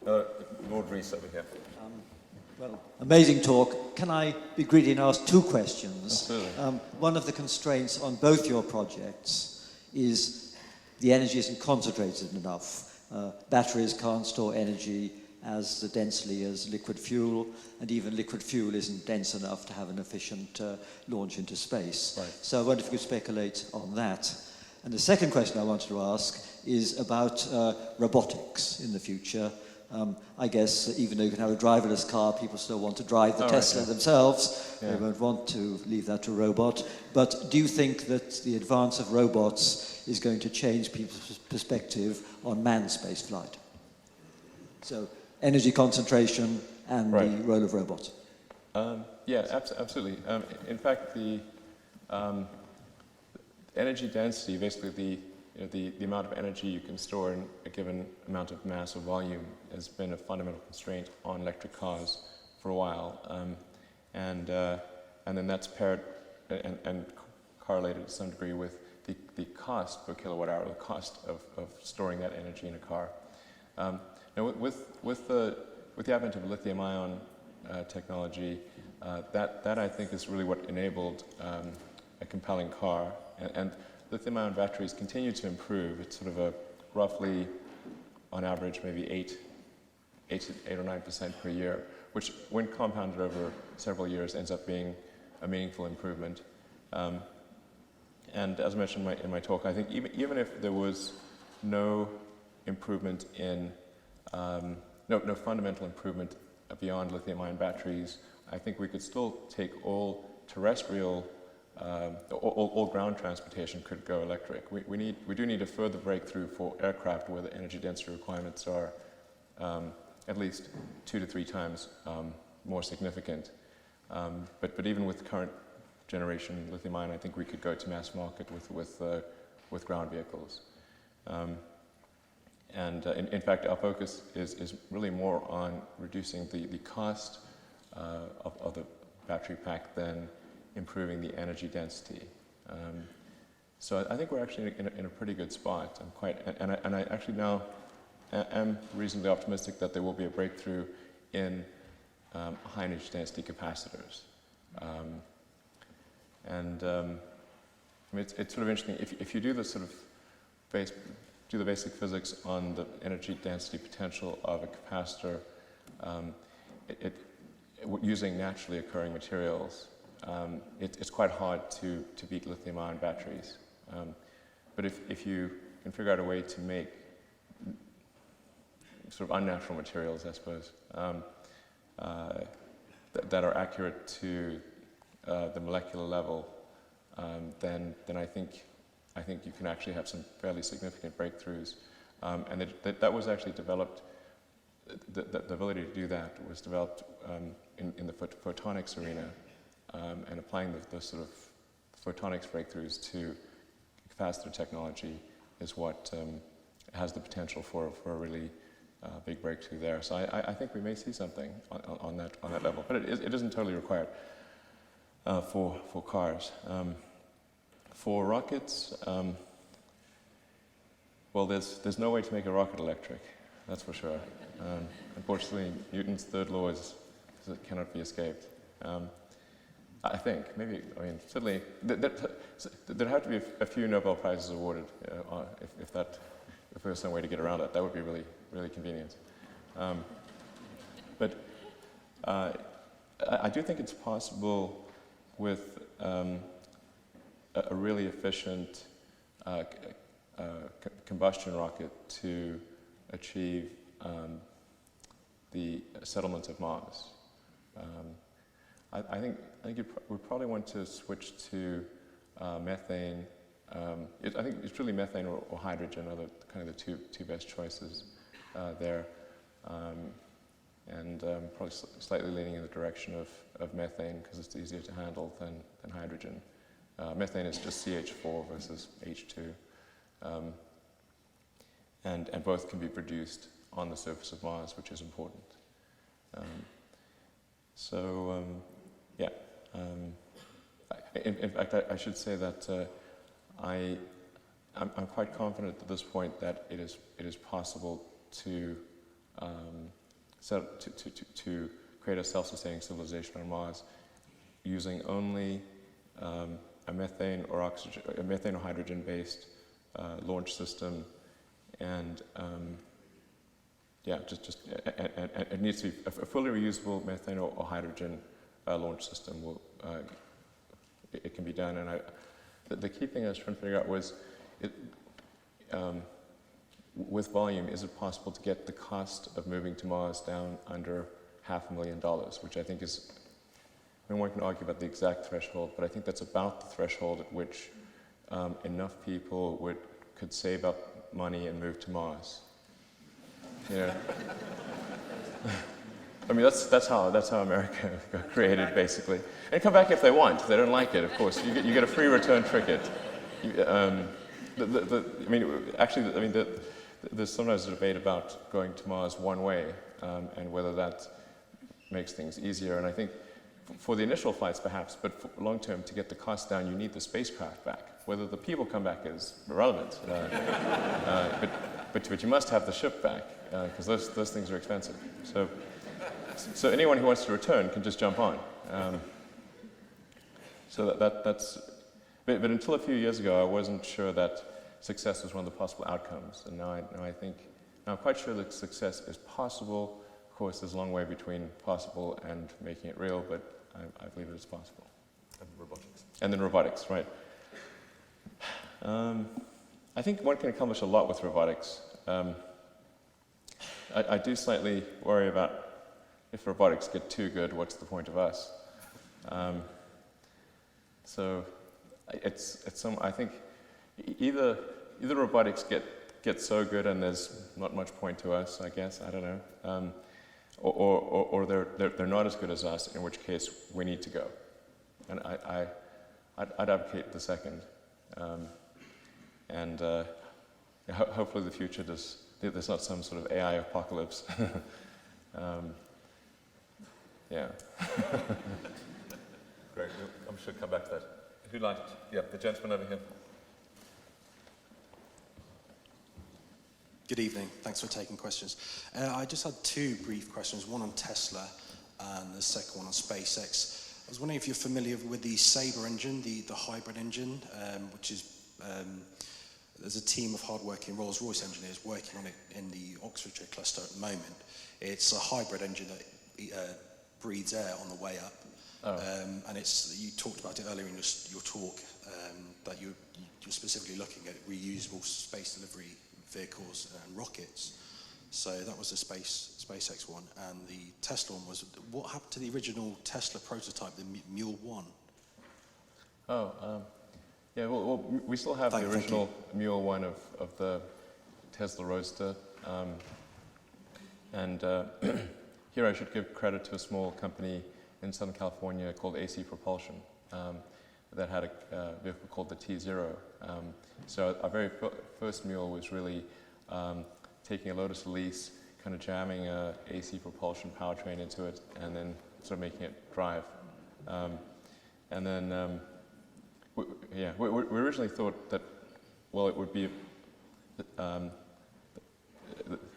Lord Rees over here. Well, amazing talk. Can I be greedy and ask two questions? Absolutely. One of the constraints on both your projects is the energy isn't concentrated enough. Batteries can't store energy as densely as liquid fuel, and even liquid fuel isn't dense enough to have an efficient launch into space. Right. So I wonder if you could speculate on that. And the second question I wanted to ask is about robotics in the future. I guess even though you can have a driverless car, people still want to drive the Tesla themselves. Yeah. They won't want to leave that to a robot. But do you think that the advance of robots is going to change people's perspective on manned space flight? So energy concentration and the role of robots. Yeah, absolutely. In fact, the energy density, basically the amount of energy you can store in a given amount of mass or volume, has been a fundamental constraint on electric cars for a while, and then that's paired and correlated to some degree with the cost per kilowatt hour, the cost of storing that energy in a car. Now, with the advent of lithium-ion technology, that I think is really what enabled a compelling car. And lithium-ion batteries continue to improve. It's sort of a roughly, on average, maybe 8 or 9% per year, which, when compounded over several years, ends up being a meaningful improvement. And as I mentioned in my talk, I think even if there was no improvement in no fundamental improvement beyond lithium-ion batteries, I think we could still take all terrestrial, all ground transportation could go electric. We do need a further breakthrough for aircraft where the energy density requirements are at least 2 to 3 times more significant. But even with current generation lithium-ion, I think we could go to mass market with ground vehicles. And in fact, our focus is really more on reducing the cost of the battery pack than improving the energy density. So I think we're actually in a pretty good spot. And I actually now am reasonably optimistic that there will be a breakthrough in high energy density capacitors. I mean, it's sort of interesting if you do the sort of do the basic physics on the energy density potential of a capacitor, using naturally occurring materials, it's quite hard to beat lithium-ion batteries. But if you can figure out a way to make sort of unnatural materials, I suppose, that are accurate to the molecular level, then I think you can actually have some fairly significant breakthroughs. And that was actually developed. The ability to do that was developed in the photonics arena, and applying the sort of photonics breakthroughs to capacitor technology is what has the potential for a really big breakthrough there. So I think we may see something on that level, but it isn't totally required for cars. For rockets, well, there's no way to make a rocket electric, that's for sure. Unfortunately, Newton's third law cannot be escaped. I think, maybe, I mean, certainly, there'd have to be a few Nobel Prizes awarded if there was some way to get around it. That would be really, really convenient. But I do think it's possible with a really efficient combustion rocket to achieve the settlement of Mars. I think we probably want to switch to methane. I think it's really methane or hydrogen are kind of the two best choices there, and probably slightly leaning in the direction of methane because it's easier to handle than hydrogen. Methane is just CH4 versus H2, and both can be produced on the surface of Mars, which is important. Yeah. In fact, I should say that I'm quite confident at this point that it is possible to create a self-sustaining civilization on Mars using only a methane or hydrogen-based launch system, and yeah, and it needs to be a fully reusable methane or hydrogen launch system. It can be done, and the key thing I was trying to figure out was, with volume, is it possible to get the cost of moving to Mars down under $500,000, which I think is, I mean, one can argue about the exact threshold, but I think that's about the threshold at which enough people could save up money and move to Mars. You know? I mean, that's how America got created, basically. And come back if they want. If they don't like it, of course, you get a free return ticket. There's sometimes a debate about going to Mars one way and whether that makes things easier. And I think for the initial flights, perhaps, but for long term, to get the cost down, you need the spacecraft back. Whether the people come back is irrelevant. But you must have the ship back because those things are expensive. So anyone who wants to return can just jump on. That's. But until a few years ago, I wasn't sure that success was one of the possible outcomes, and now I'm quite sure that success is possible. Of course, there's a long way between possible and making it real, but I believe it is possible. And robotics. And then robotics, right. I think one can accomplish a lot with robotics. I do slightly worry about if robotics get too good, what's the point of us? I think either robotics get so good and there's not much point to us, I guess, I don't know, or they're not as good as us, in which case we need to go. And I'd advocate the second. Hopefully the future there's not some sort of AI apocalypse. Yeah. Great. I'm sure we'll come back to that. Who'd like? Yeah, the gentleman over here. Good evening. Thanks for taking questions. I just had two brief questions, one on Tesla and the second one on SpaceX. I was wondering if you're familiar with the Sabre engine, the hybrid engine, which is, there's a team of hard-working Rolls-Royce engineers working on it in the Oxfordshire cluster at the moment. It's a hybrid engine that breathes air on the way up. Oh. And you talked about it earlier in your talk, that you're specifically looking at reusable space delivery vehicles and rockets. So that was the SpaceX one, and the Tesla one was, what happened to the original Tesla prototype, the Mule 1? Yeah, well, we still have the original Mule 1 of the Tesla Roadster. Here I should give credit to a small company in Southern California called AC Propulsion that had a vehicle called the T0. So our very first Mule was really taking a Lotus Elise, kind of jamming a AC Propulsion powertrain into it, and then sort of making it drive. We originally thought that, well, it would be.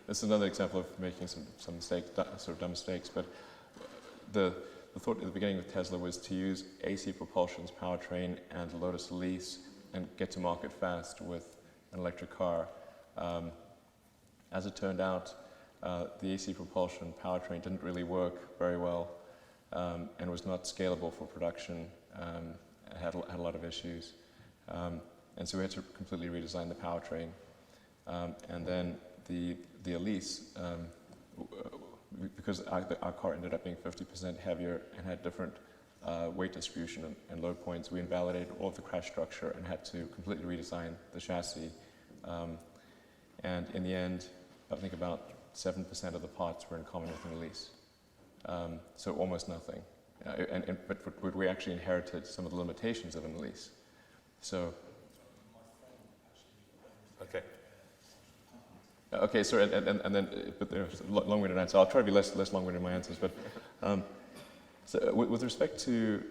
This is another example of making some mistakes, sort of dumb mistakes, but the thought at the beginning with Tesla was to use AC Propulsion's powertrain and Lotus Elise and get to market fast with an electric car. As it turned out, the AC Propulsion powertrain didn't really work very well and was not scalable for production. It had a lot of issues. And so we had to completely redesign the powertrain. And then the Elise, because our car ended up being 50% heavier and had different weight distribution and load points, we invalidated all of the crash structure and had to completely redesign the chassis. And in the end, I think about 7% of the parts were in common with an Elise. So almost nothing. But we actually inherited some of the limitations of an Elise. So. Okay. Okay, so and then, but there's a long-winded answer. I'll try to be less long-winded in my answers. But so with respect to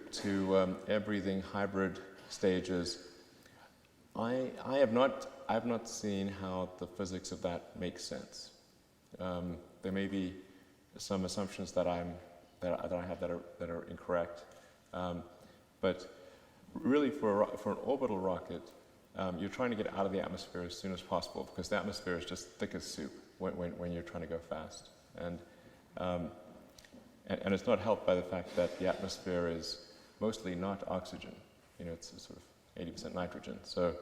air-breathing hybrid stages, I have not seen how the physics of that makes sense. There may be some assumptions that I have that are incorrect, but really for an orbital rocket, you're trying to get out of the atmosphere as soon as possible because the atmosphere is just thick as soup when you're trying to go fast, and it's not helped by the fact that the atmosphere is mostly not oxygen. You know, it's sort of 80% nitrogen. So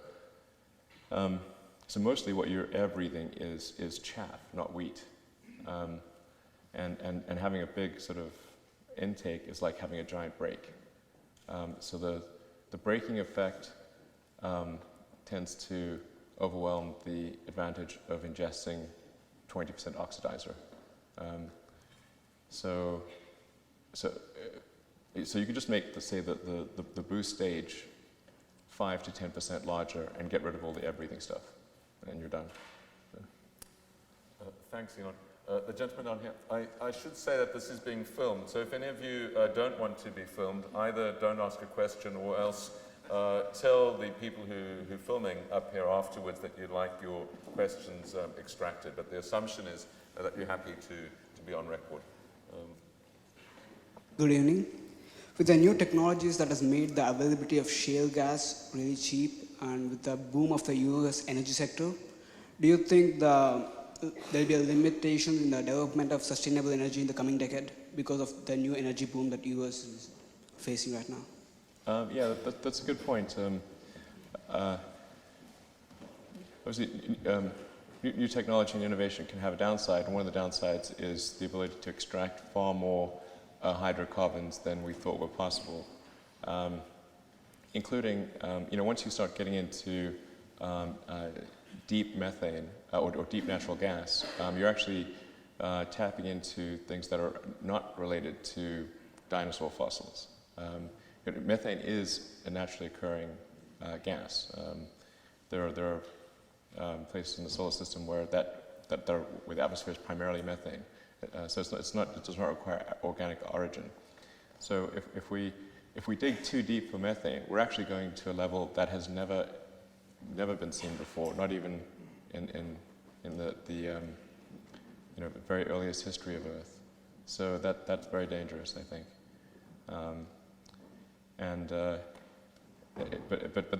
mostly what you're air breathing is chaff, not wheat. And having a big sort of intake is like having a giant brake. So the braking effect tends to overwhelm the advantage of ingesting 20% oxidizer. So you could just make, say, the boost stage 5 to 10% larger and get rid of all the air breathing stuff, and you're done. Thanks, Elon. The gentleman down here, I should say that this is being filmed, so if any of you don't want to be filmed, either don't ask a question or else tell the people who are filming up here afterwards that you'd like your questions extracted, but the assumption is that you're happy to be on record. Good evening. With the new technologies that has made the availability of shale gas really cheap, and with the boom of the US energy sector, do you think there'll be a limitation in the development of sustainable energy in the coming decade because of the new energy boom that US is facing right now? Yeah, that's a good point. Obviously, new technology and innovation can have a downside, and one of the downsides is the ability to extract far more hydrocarbons than we thought were possible, including, once you start getting into deep methane or deep natural gas, you're actually tapping into things that are not related to dinosaur fossils. Methane is a naturally occurring gas. There are places in the solar system where where the atmosphere is primarily methane. So it does not require organic origin. So if we dig too deep for methane, we're actually going to a level that has never been seen before, not even in the very earliest history of Earth. So that's very dangerous, I think.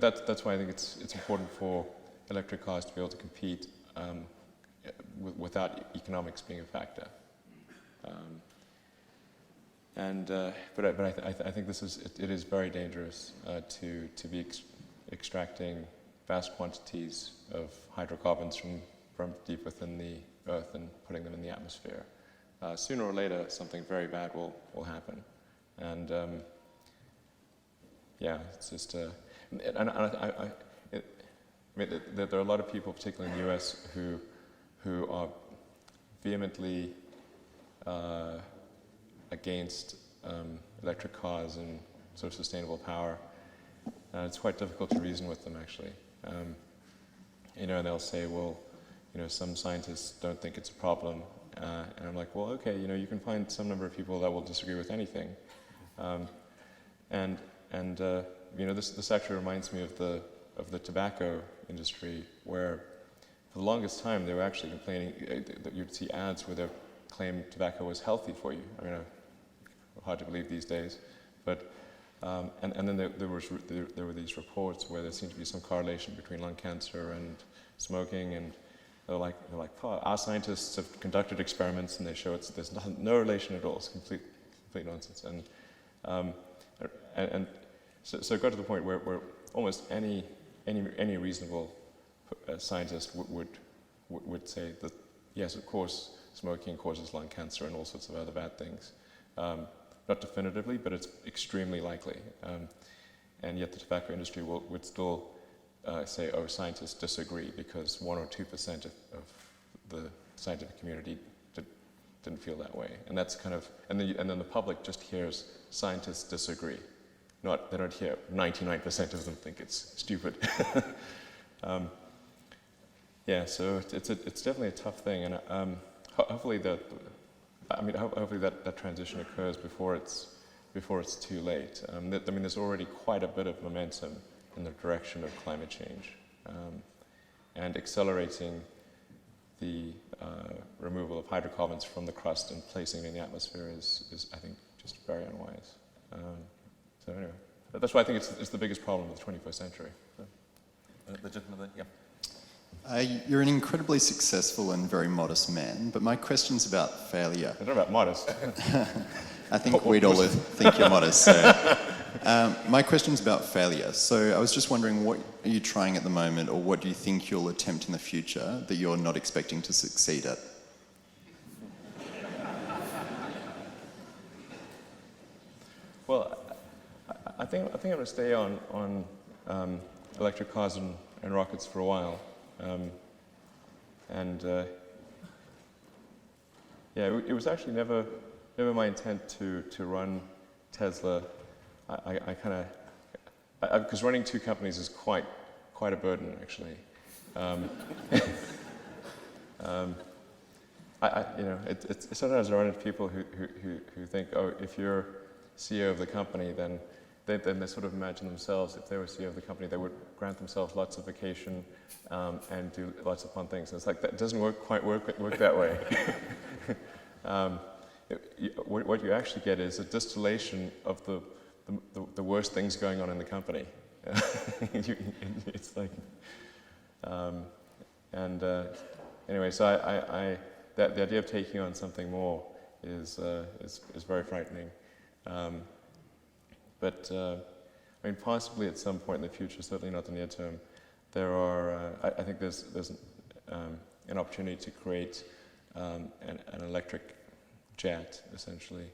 But that's why I think it's important for electric cars to be able to compete without economics being a factor. But I think it is very dangerous to be extracting vast quantities of hydrocarbons from deep within the Earth and putting them in the atmosphere. Sooner or later, something very bad will happen, and yeah, it's just. There are a lot of people, particularly in the U.S., who are vehemently against electric cars and sort of sustainable power. It's quite difficult to reason with them, actually. And they'll say, well, some scientists don't think it's a problem. And I'm like, well, okay, you can find some number of people that will disagree with anything. This actually reminds me of the tobacco industry, where for the longest time they were actually complaining that you'd see ads where they claimed tobacco was healthy for you. I mean, hard to believe these days, but and then there were these reports where there seemed to be some correlation between lung cancer and smoking, and they're like, oh, our scientists have conducted experiments and they show there's no relation at all. It's complete nonsense, and so it got to the point where almost any reasonable scientist would say that yes, of course, smoking causes lung cancer and all sorts of other bad things. Not definitively, but it's extremely likely. And yet the tobacco industry would still say, oh, scientists disagree because 1 or 2% of the scientific community didn't feel that way. And that's kind of, and then the public just hears scientists disagree. They don't hear 99% of them think it's stupid. Yeah, so it's definitely a tough thing, and hopefully that transition occurs before it's too late. There's already quite a bit of momentum in the direction of climate change, and accelerating the removal of hydrocarbons from the crust and placing it in the atmosphere is I think, just very unwise. So anyway, that's why I think it's the biggest problem of the 21st century. So. The gentleman there, yeah. You're an incredibly successful and very modest man, but my question's about failure. I don't know about modest. I think we'd all think you're modest. So. My question's about failure. So I was just wondering, what are you trying at the moment, or what do you think you'll attempt in the future that you're not expecting to succeed at? Well, I think I'm going to stay on electric cars and rockets for a while. Yeah, it was actually never never my intent to run Tesla. I kind of, because running two companies is quite a burden, actually. It's sometimes I run into people who think, oh, if you're CEO of the company, then they sort of imagine themselves, if they were CEO of the company, they would grant themselves lots of vacation and do lots of fun things. And it's like, that doesn't quite work that way. What you actually get is a distillation of the worst things going on in the company. It's like, anyway, so the idea of taking on something more is very frightening. But I mean, possibly at some point in the future, certainly not the near term, there are. I think there's an opportunity to create an electric jet, essentially,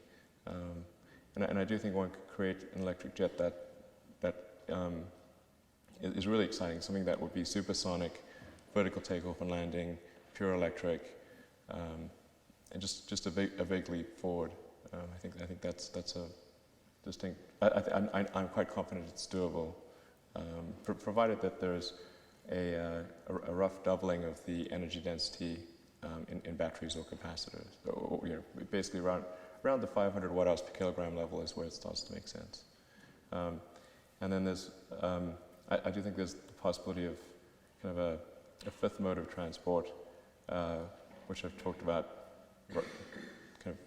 and I do think one could create an electric jet that is really exciting. Something that would be supersonic, vertical takeoff and landing, pure electric, and just a big leap forward. I think that's a distinct. I'm quite confident it's doable, provided that there's a rough doubling of the energy density in batteries or capacitors. So, basically around the 500 watt-hours per kilogram level is where it starts to make sense. And then there's, I do think there's the possibility of kind of a fifth mode of transport, which I've talked about, kind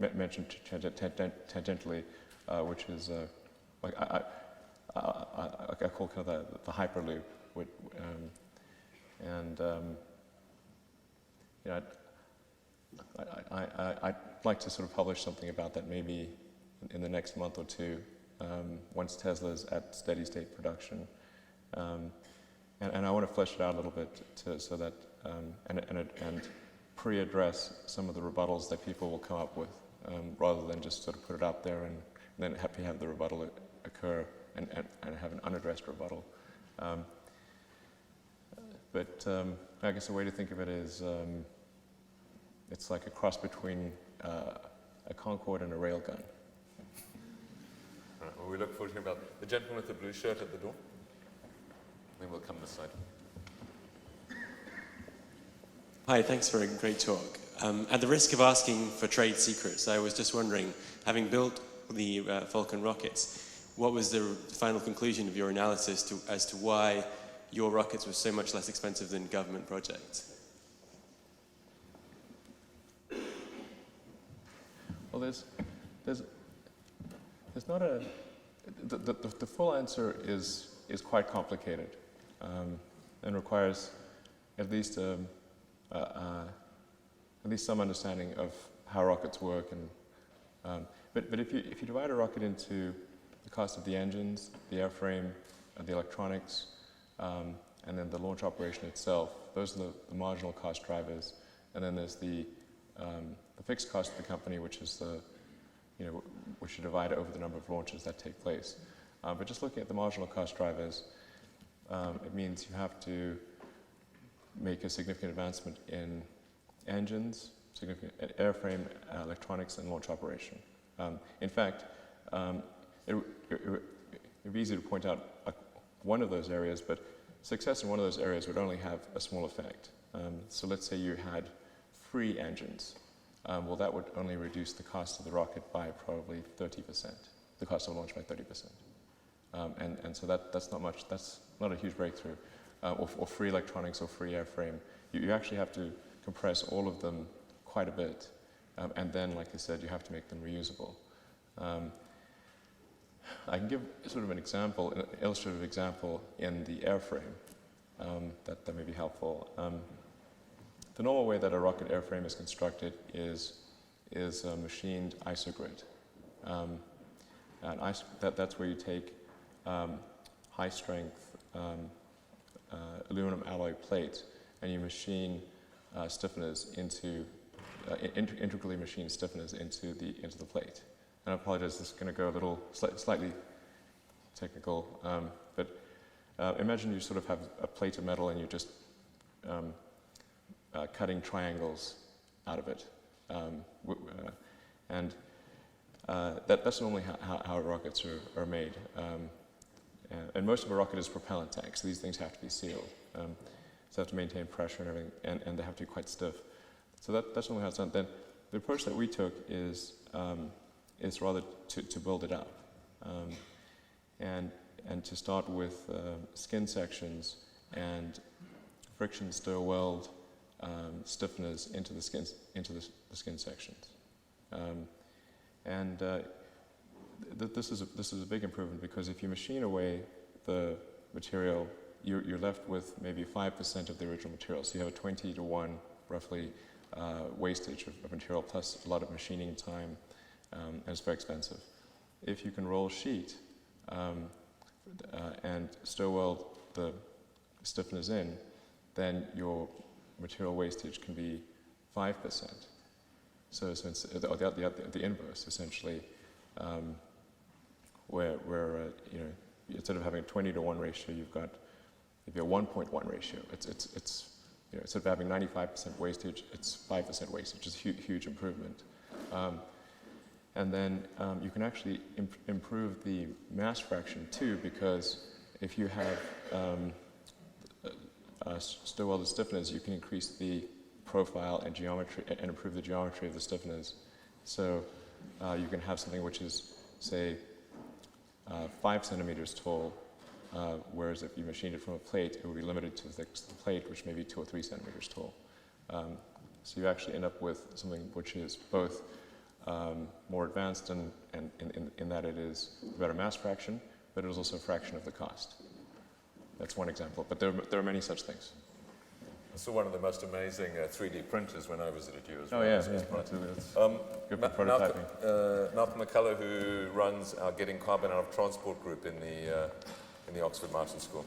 of mentioned tangentially, which is like I call kind of the hyperloop, and I'd like to sort of publish something about that maybe in the next month or two, once Tesla's at steady state production, and I want to flesh it out a little bit so that and pre-address some of the rebuttals that people will come up with, rather than just sort of put it out there and then have the rebuttal occur and have an unaddressed rebuttal. But I guess a way to think of it is it's like a cross between a Concorde and a railgun. All right, well, we look forward to hearing about the gentleman with the blue shirt at the door. Then we'll come this side. Hi, thanks for a great talk. At the risk of asking for trade secrets, I was just wondering, having built the Falcon rockets, what was the final conclusion of your analysis as to why your rockets were so much less expensive than government projects? Well, there's not a the full answer is quite complicated, and requires at least some understanding of how rockets work. And but if you divide a rocket into the cost of the engines, the airframe, the electronics, and then the launch operation itself, those are the marginal cost drivers. And then there's the fixed cost of the company, which is which you divide over the number of launches that take place. But just looking at the marginal cost drivers, it means you have to make a significant advancement in engines, significant airframe, electronics, and launch operation. In fact, it would be easy to point out one of those areas, but success in one of those areas would only have a small effect. So let's say you had free engines. Well, that would only reduce the cost of the rocket by probably 30%, the cost of launch by 30%. And so that's not much, that's not a huge breakthrough. Or free electronics or free airframe. You actually have to compress all of them quite a bit. And then, like I said, you have to make them reusable. I can give sort of an example, an illustrative example in the airframe that may be helpful. The normal way that a rocket airframe is constructed is a machined isogrid. And that's where you take high-strength aluminum alloy plate and you machine stiffeners into integrally machined stiffeners into the plate. And I apologize, this is going to go a little slightly technical, but imagine you sort of have a plate of metal and you're just cutting triangles out of it. And that's normally how rockets are made. And most of a rocket is propellant tanks, so these things have to be sealed. So they have to maintain pressure and everything, and they have to be quite stiff. So that's normally how it's done. Then the approach that we took is rather to build it up, and to start with skin sections and friction stir weld stiffeners into the skin sections. This is a big improvement, because if you machine away the material, you're left with maybe 5% of the original material. So you have a 20 to 1 roughly wastage of material, plus a lot of machining time, and it's very expensive. If you can roll sheet and stir weld the stiffeners in, then your material wastage can be 5%. So it's the inverse, essentially, where you know, instead of having a 20 to 1 ratio, you've got maybe a 1.1 ratio. It's you know, instead of having 95% wastage, it's 5% wastage. It's a huge improvement. And then you can actually improve the mass fraction too, because if you have stir welded stiffeners, you can increase the profile and geometry and improve the geometry of the stiffeners. So you can have something which is, say, 5 centimeters tall, whereas if you machined it from a plate, it would be limited to the thickness of the plate, which may be 2 or 3 centimeters tall. So you actually end up with something which is both more advanced and in that it is a better mass fraction, but it is also a fraction of the cost. That's one example, but there are many such things. I saw one of the most amazing 3D printers when I visited you as well. Oh yeah, it's good for prototyping. Malcolm McCullough, who runs our Getting Carbon Out of Transport group in the Oxford Martin School.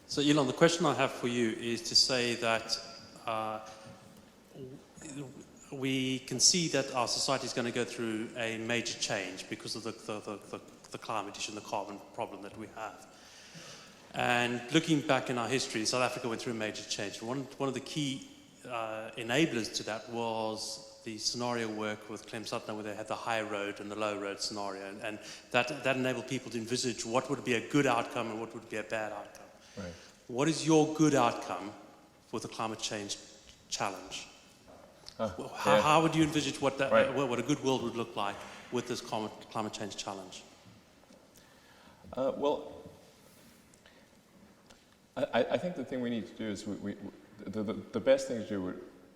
So Elon, the question I have for you is to say that we can see that our society is going to go through a major change because of the climate issue and the carbon problem that we have. And looking back in our history, South Africa went through a major change. One of the key enablers to that was the scenario work with Clem Sutner, where they had the high road and the low road scenario. And that enabled people to envisage what would be a good outcome and what would be a bad outcome. Right. What is your good outcome with the climate change challenge? How would you envisage what a good world would look like with this climate change challenge? Well, I think the thing we need to do is the best thing to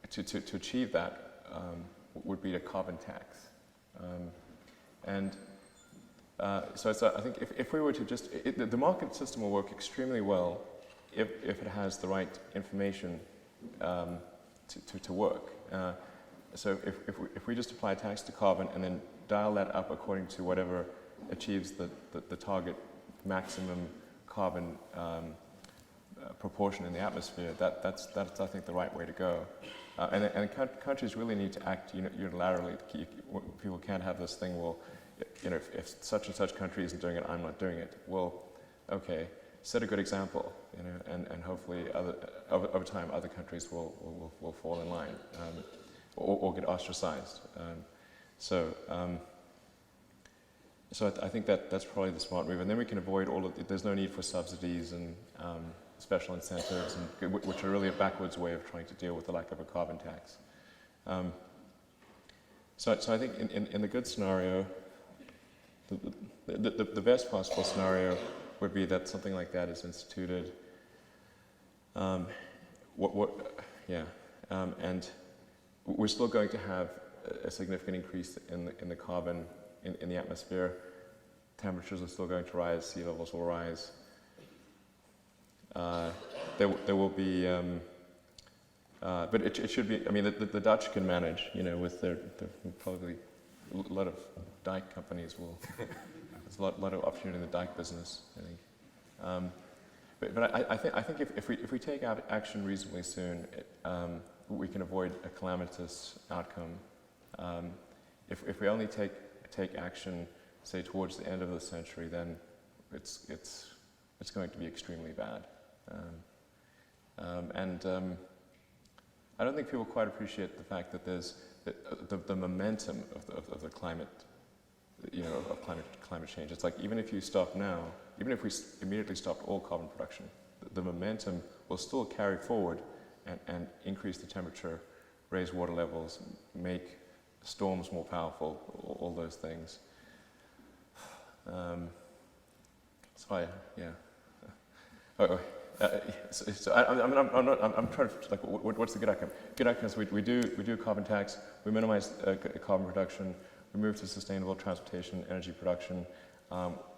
do to achieve that would be a carbon tax, so I think if we were to just the market system will work extremely well if it has the right information to work. So if we just apply a tax to carbon and then dial that up according to whatever achieves the target maximum carbon proportion in the atmosphere, that's I think the right way to go. And countries really need to act unilaterally. People can't have this thing, well, if such and such country isn't doing it, I'm not doing it. Well, okay, set a good example, and hopefully over time other countries will fall in line or get ostracized. So I think that's probably the smart move, and then we can avoid there's no need for subsidies and special incentives, which are really a backwards way of trying to deal with the lack of a carbon tax. So I think in the good scenario, the best possible scenario would be that something like that is instituted. And we're still going to have a significant increase in the carbon in the atmosphere. Temperatures are still going to rise, sea levels will rise. There will be, but it should be. I mean, the Dutch can manage. With their probably a lot of dike companies will. There's a lot of opportunity in the dike business, I think. But I think if we take out action reasonably soon, we can avoid a calamitous outcome. If we only take action, say towards the end of the century, then it's going to be extremely bad. I don't think people quite appreciate the fact that there's the momentum of the climate, of climate change. It's like even if you stop now, even if we immediately stopped all carbon production, the momentum will still carry forward and increase the temperature, raise water levels, make storms more powerful, all those things. I'm trying to, like, what's the good outcome? Good outcome is we do a carbon tax, we minimize carbon production, we move to sustainable transportation, energy production,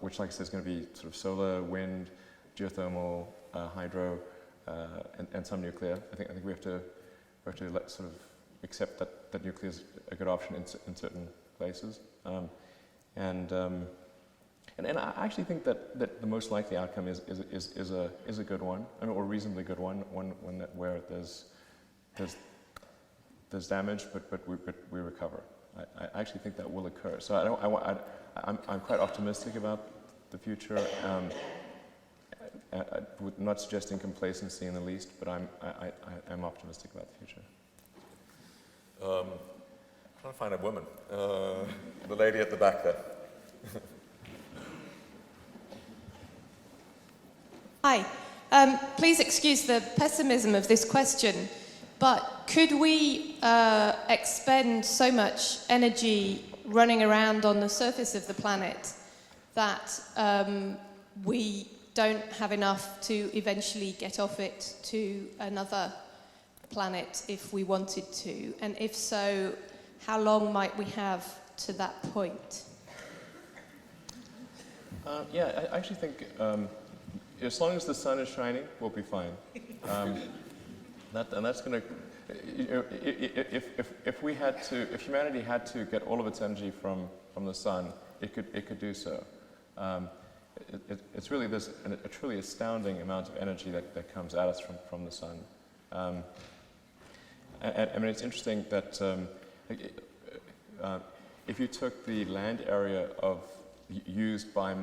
which, like I said, is going to be sort of solar, wind, geothermal, hydro, and some nuclear. I think we have to sort of accept that nuclear is a good option in certain places. And I actually think that the most likely outcome is a good one, or a reasonably good one where there's damage, but we recover. I actually think that will occur. So I'm quite optimistic about the future. Not suggesting complacency in the least, but I'm optimistic about the future. I'm trying to find a woman. The lady at the back there. Hi. Please excuse the pessimism of this question, but could we expend so much energy running around on the surface of the planet that we don't have enough to eventually get off it to another planet if we wanted to? And if so, how long might we have to that point? I actually think as long as the sun is shining, we'll be fine. That's going to, if humanity had to get all of its energy from the sun, it could do so. It's really a truly astounding amount of energy that comes at us from the sun. I mean, it's interesting that if you took the land area used by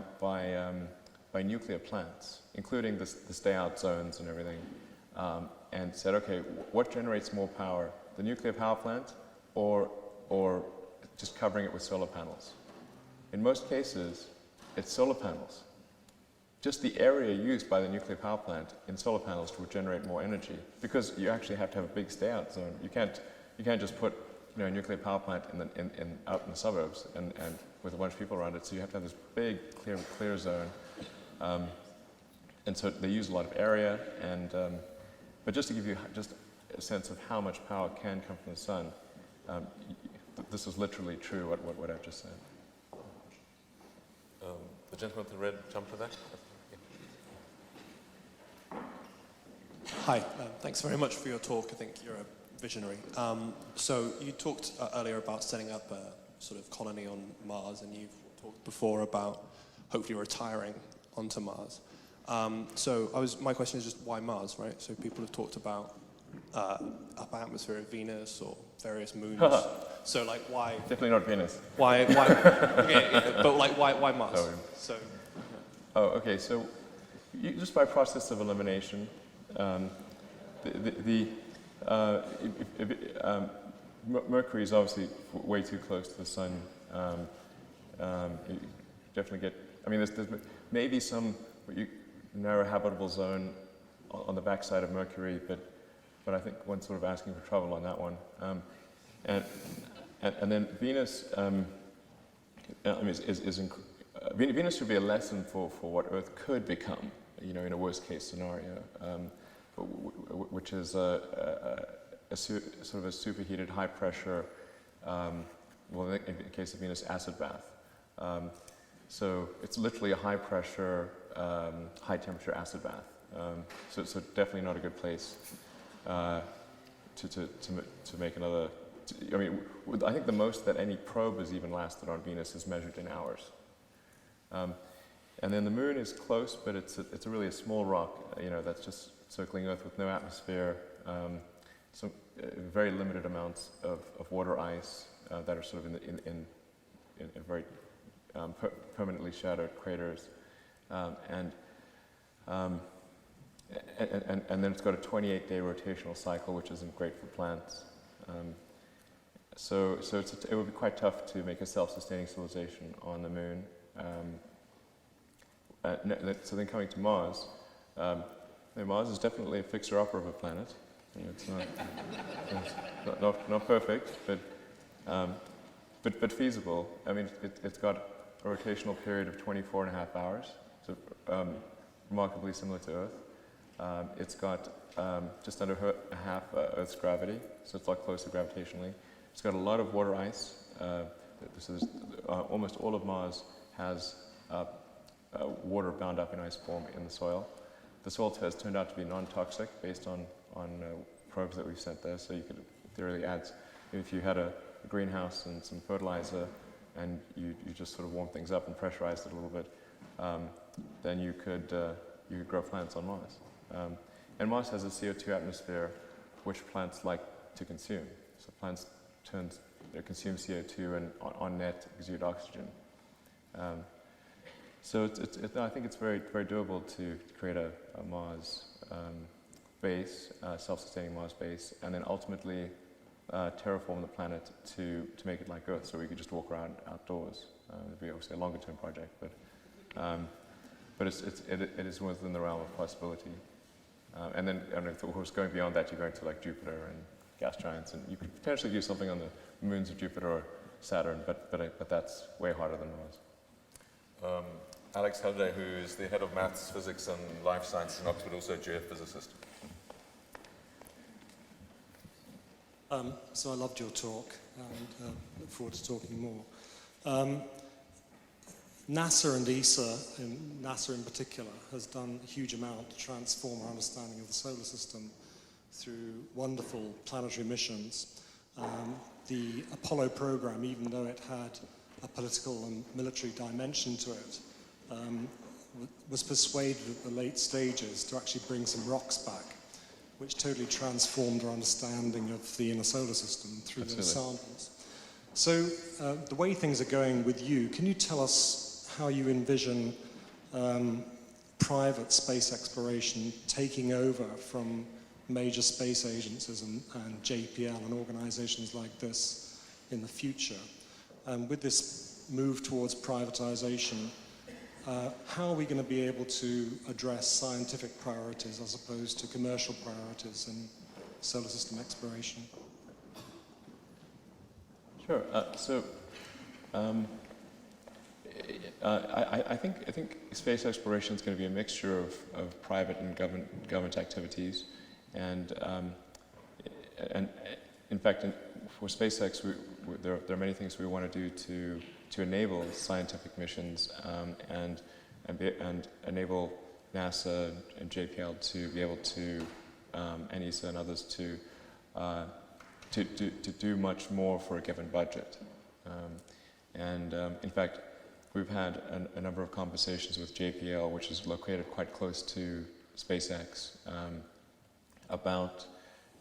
nuclear plants, including the stay-out zones and everything, and said, okay, what generates more power, the nuclear power plant or just covering it with solar panels? In most cases, it's solar panels. Just the area used by the nuclear power plant in solar panels would generate more energy, because you actually have to have a big stay-out zone. You can't just put a nuclear power plant out in the suburbs and with a bunch of people around it. So you have to have this big clear zone. And so they use a lot of area, but just to give you just a sense of how much power can come from the sun, this is literally true, what I've just said. The gentleman with the red jumper there. Hi, thanks very much for your talk. I think you're a visionary. So you talked earlier about setting up a sort of colony on Mars, and you've talked before about hopefully retiring onto Mars. My question is just why Mars, right? So people have talked about upper atmosphere of Venus or various moons. So like why? Definitely not Venus. Why? But like why Mars? Oh. So. Oh, okay. So just by process of elimination, Mercury is obviously way too close to the sun. You definitely get. I mean, there's maybe some narrow habitable zone on the backside of Mercury, but I think one's sort of asking for trouble on that one. And then Venus, Venus would be a lesson for what Earth could become, in a worst case scenario, which is sort of a superheated, high pressure, in the case of Venus, acid bath. So it's literally a high pressure, high temperature acid bath. So definitely not a good place to make another. I think the most that any probe has even lasted on Venus is measured in hours. And then the Moon is close, but it's really a small rock, that's just circling Earth with no atmosphere, some very limited amounts of water ice that are sort of in very permanently shadowed craters, and and then it's got a 28-day rotational cycle, which isn't great for plants. So it would be quite tough to make a self-sustaining civilization on the moon. So then coming to Mars, Mars is definitely a fixer-upper of a planet. It's not perfect, but feasible. I mean, it's got a rotational period of 24.5 hours, so remarkably similar to Earth. It's got just under half Earth's gravity, so it's a lot closer gravitationally. It's got a lot of water ice. Almost all of Mars has water bound up in ice form in the soil. The soil has turned out to be non-toxic based on probes that we've sent there, so you could theoretically add, if you had a greenhouse and some fertilizer and you just sort of warm things up and pressurized it a little bit, then you could grow plants on Mars. And Mars has a CO2 atmosphere which plants like to consume. So plants consume CO2 and on net exude oxygen. So I think it's very, very doable to create a Mars base, self-sustaining Mars base, and then ultimately terraform the planet to make it like Earth, so we could just walk around outdoors. It'd be obviously a longer-term project, but it is within the realm of possibility. And then, of course, going beyond that, you're going to like Jupiter and gas giants, and you could potentially do something on the moons of Jupiter or Saturn, but that's way harder than Mars. Alex Halliday, who is the head of maths, physics, and life science in Oxford, also a geophysicist. So I loved your talk and look forward to talking more. NASA and ESA, and NASA in particular, has done a huge amount to transform our understanding of the solar system through wonderful planetary missions. The Apollo program, even though it had a political and military dimension to it, was persuaded at the late stages to actually bring some rocks back, which totally transformed our understanding of the inner solar system through those samples. So the way things are going with you, can you tell us how you envision private space exploration taking over from major space agencies and JPL and organizations like this in the future? With this move towards privatization, how are we going to be able to address scientific priorities as opposed to commercial priorities in solar system exploration? Sure. I think space exploration is going to be a mixture of private and government activities, and in fact, for SpaceX, there are many things we want to do to enable scientific missions and enable NASA and JPL to be able to, and ESA and others to do much more for a given budget. In fact, we've had a number of conversations with JPL, which is located quite close to SpaceX, about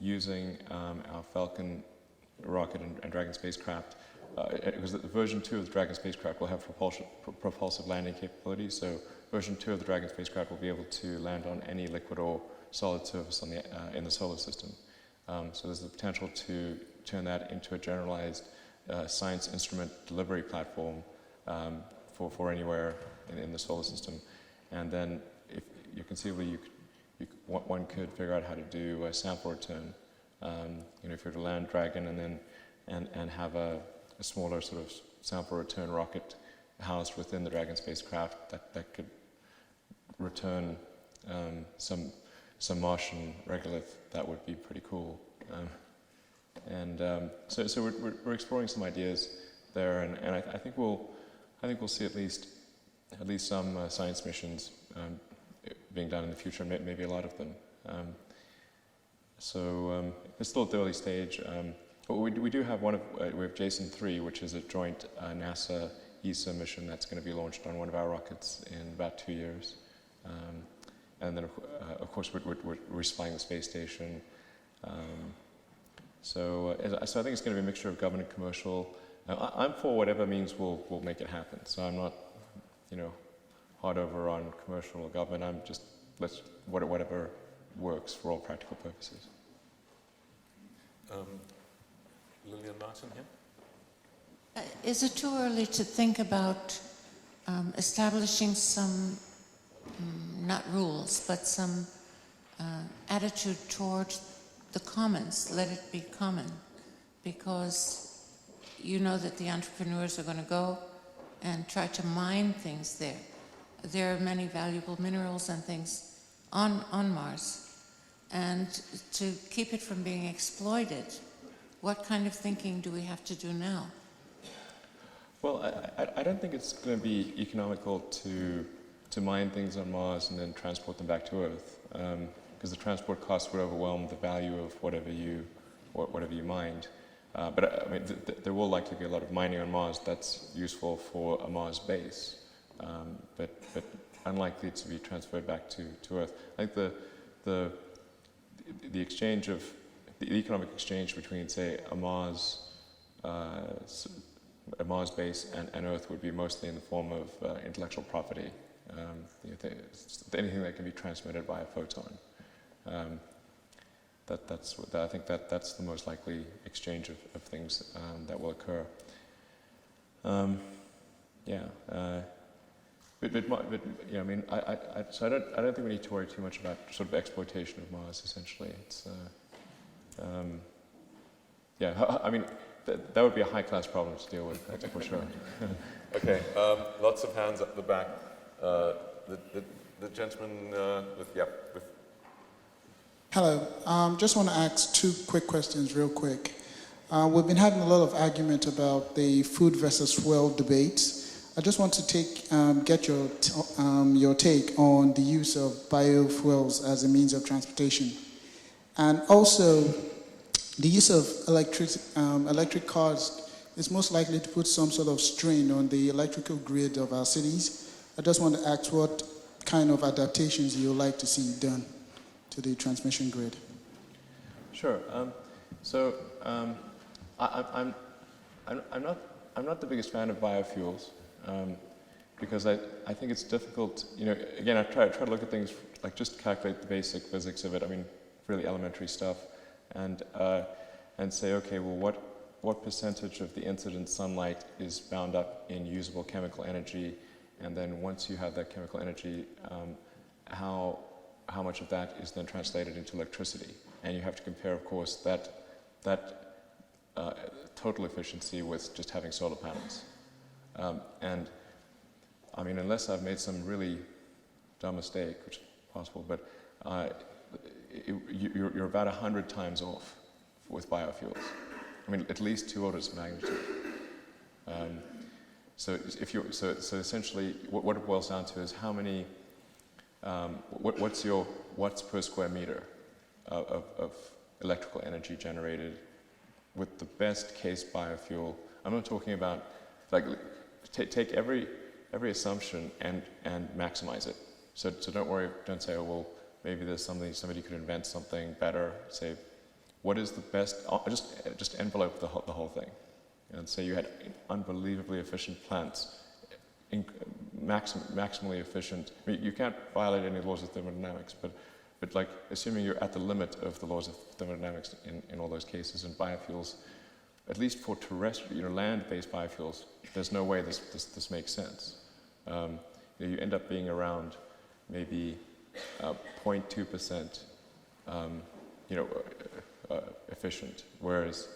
using our Falcon rocket and Dragon spacecraft, because the version 2 of the Dragon spacecraft will have propulsive landing capabilities. So version 2 of the Dragon spacecraft will be able to land on any liquid or solid surface on in the solar system. So there's the potential to turn that into a generalized science instrument delivery platform for anywhere in the solar system. And then, if you conceivably, one could figure out how to do a sample return. If you were to land Dragon and have a smaller sort of sample return rocket housed within the Dragon spacecraft that could return some Martian regolith, that would be pretty cool. So we're exploring some ideas there, and I think we'll see at least some science missions being done in the future, maybe a lot of them. It's still at the early stage. But we do have we have Jason 3, which is a joint NASA ESA mission that's going to be launched on one of our rockets in about 2 years. And then, of course, we're resplying the space station. So I think it's going to be a mixture of government and commercial. I'm for whatever means will make it happen. So I'm not, hard over on commercial or government. I'm just whatever works for all practical purposes. Lillian Martin here. Is it too early to think about establishing some, not rules, but some attitude toward the commons? Let it be common. Because you know that the entrepreneurs are going to go and try to mine things there. There are many valuable minerals and things on Mars. And to keep it from being exploited, what kind of thinking do we have to do now? Well, I don't think it's going to be economical to mine things on Mars and then transport them back to Earth, because the transport costs would overwhelm the value of whatever you mined. But I mean, there will likely be a lot of mining on Mars that's useful for a Mars base, but unlikely to be transferred back to Earth. I think the exchange of the economic exchange between, say, a Mars base and Earth would be mostly in the form of intellectual property. Anything that can be transmitted by a photon. I think that's the most likely exchange of things that will occur. But yeah, I mean, so I don't think we need to worry too much about sort of exploitation of Mars. Essentially, it's I mean, that would be a high-class problem to deal with, that's for sure. Okay, lots of hands up the back. The gentleman with. Hello. Just want to ask two quick questions real quick. We've been having a lot of argument about the food versus fuel debate. I just want to get your take on the use of biofuels as a means of transportation. And also, the use of electric cars is most likely to put some sort of strain on the electrical grid of our cities. I just want to ask what kind of adaptations you would like to see done to the transmission grid. Sure. I'm not the biggest fan of biofuels because I think it's difficult. You know, again, I try to look at things like just calculate the basic physics of it. I mean, really elementary stuff, and say, okay, well, what percentage of the incident sunlight is bound up in usable chemical energy, and then once you have that chemical energy, how much of that is then translated into electricity? And you have to compare, of course, that total efficiency with just having solar panels. And I mean, unless I've made some really dumb mistake, which is possible, but you're about 100 times off with biofuels. I mean, at least 2 orders of magnitude. So essentially, what it boils down to is how many. What's your watts per square meter of electrical energy generated with the best case biofuel? I'm not talking about like take every assumption and maximize it. So don't say, oh well, maybe there's somebody could invent something better. Say, what is the best? Just envelope the whole thing, and say you had unbelievably efficient plants. Maximally efficient. I mean, you can't violate any laws of thermodynamics, but like assuming you're at the limit of the laws of thermodynamics in all those cases, and biofuels, at least for terrestrial, land-based biofuels, there's no way this makes sense. You end up being around maybe 0.2% efficient, whereas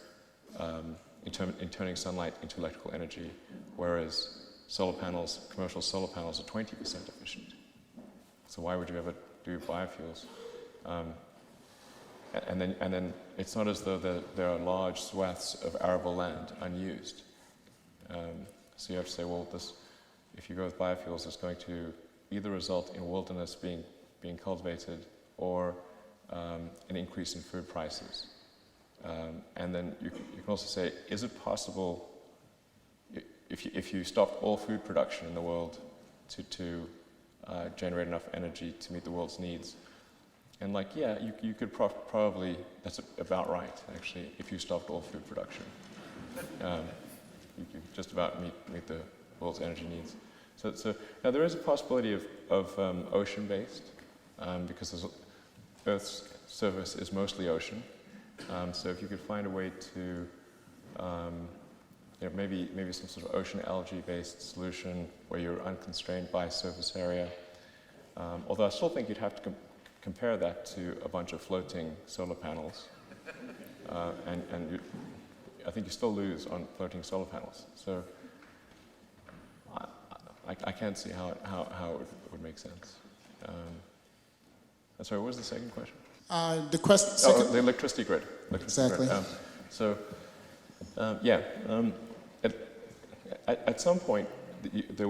in turning sunlight into electrical energy, whereas commercial solar panels are 20% efficient. So why would you ever do biofuels? And then it's not as though there are large swaths of arable land unused. So you have to say, well, if you go with biofuels, it's going to either result in wilderness being cultivated or an increase in food prices. And then you can also say, is it possible, if you stopped all food production in the world to generate enough energy to meet the world's needs, and you could probably, that's about right actually, if you stopped all food production. You could just about meet the world's energy needs. So now there is a possibility of ocean-based, because Earth's surface is mostly ocean. So if you could find a way to, maybe some sort of ocean algae-based solution where you're unconstrained by surface area. Although I still think you'd have to compare that to a bunch of floating solar panels, I think you still lose on floating solar panels. So I can't see how it would make sense. Sorry, what was the second question? The electricity grid. Exactly. At some point, there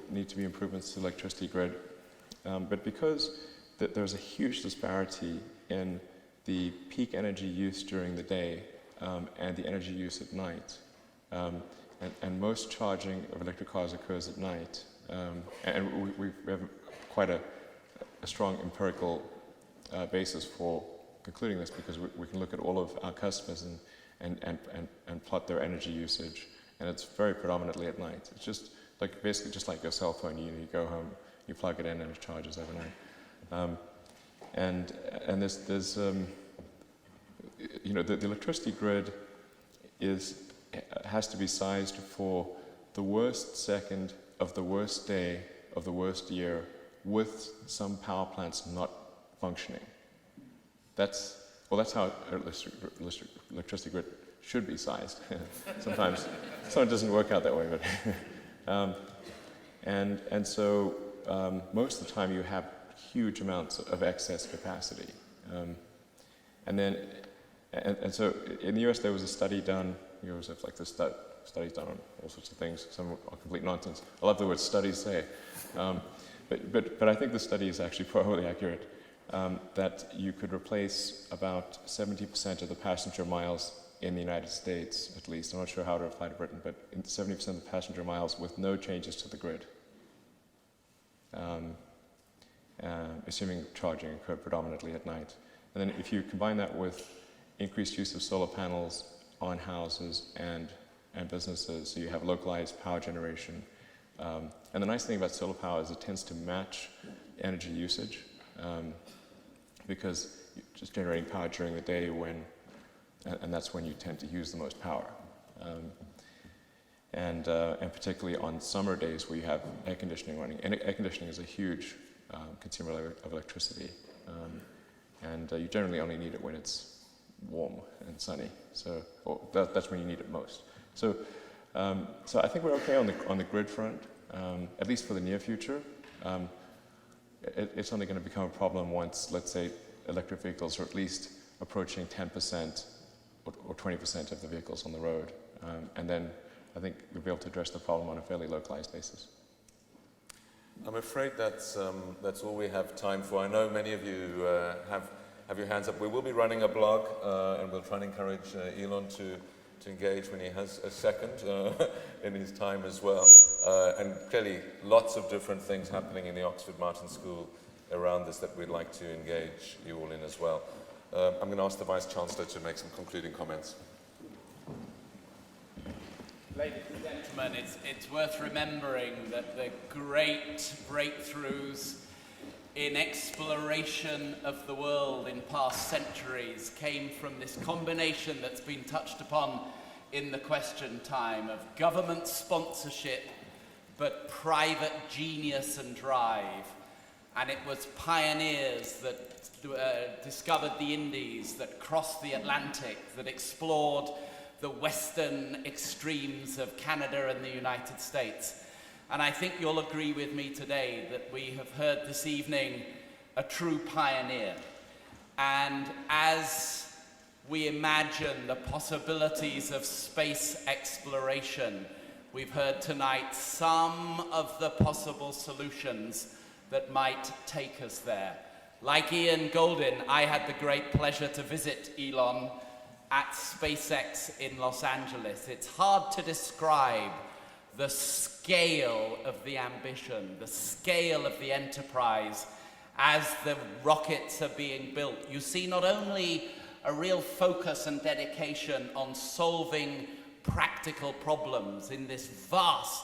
need to be improvements to the electricity grid, but because there's a huge disparity in the peak energy use during the day and the energy use at night, and most charging of electric cars occurs at night, and we have quite a strong empirical basis for concluding this, because we can look at all of our customers and plot their energy usage, and it's very predominantly at night. It's just like basically just like your cell phone. You go home, you plug it in, and it charges overnight. And there's the electricity grid has to be sized for the worst second of the worst day of the worst year, with some power plants not functioning. That's how electricity grid should be sized. Sometimes it doesn't work out that way, but and so most of the time you have huge amounts of excess capacity, and so in the US there was a study done. You always have like this studies done on all sorts of things. Some are complete nonsense. I love the word studies say, but I think the study is actually probably accurate. That you could replace about 70% of the passenger miles in the United States, at least. I'm not sure how to apply to Britain, but 70% of the passenger miles with no changes to the grid, assuming charging occurred predominantly at night. And then if you combine that with increased use of solar panels on houses and businesses, so you have localized power generation. And the nice thing about solar power is it tends to match energy usage, because you're just generating power during the day and that's when you tend to use the most power. And particularly on summer days where you have air conditioning running. And air conditioning is a huge consumer of electricity. And you generally only need it when it's warm and sunny. So that's when you need it most. So I think we're okay on the grid front, at least for the near future. It's only going to become a problem once, let's say, electric vehicles are at least approaching 10% or 20% of the vehicles on the road. And then I think we'll be able to address the problem on a fairly localized basis. I'm afraid that's all we have time for. I know many of you have your hands up. We will be running a blog, and we'll try and encourage Elon to engage when he has a second in his time as well. And clearly, lots of different things happening in the Oxford Martin School around this that we'd like to engage you all in as well. I'm going to ask the Vice-Chancellor to make some concluding comments. Ladies and gentlemen, it's worth remembering that the great breakthroughs in exploration of the world in past centuries came from this combination that's been touched upon in the question time of government sponsorship but private genius and drive. And it was pioneers that discovered the Indies, that crossed the Atlantic, that explored the western extremes of Canada and the United States. And I think you'll agree with me today that we have heard this evening a true pioneer. And as we imagine the possibilities of space exploration, we've heard tonight some of the possible solutions that might take us there. Like Ian Goldin, I had the great pleasure to visit Elon at SpaceX in Los Angeles. It's hard to describe the scale of the ambition, the scale of the enterprise as the rockets are being built. You see not only a real focus and dedication on solving practical problems in this vast,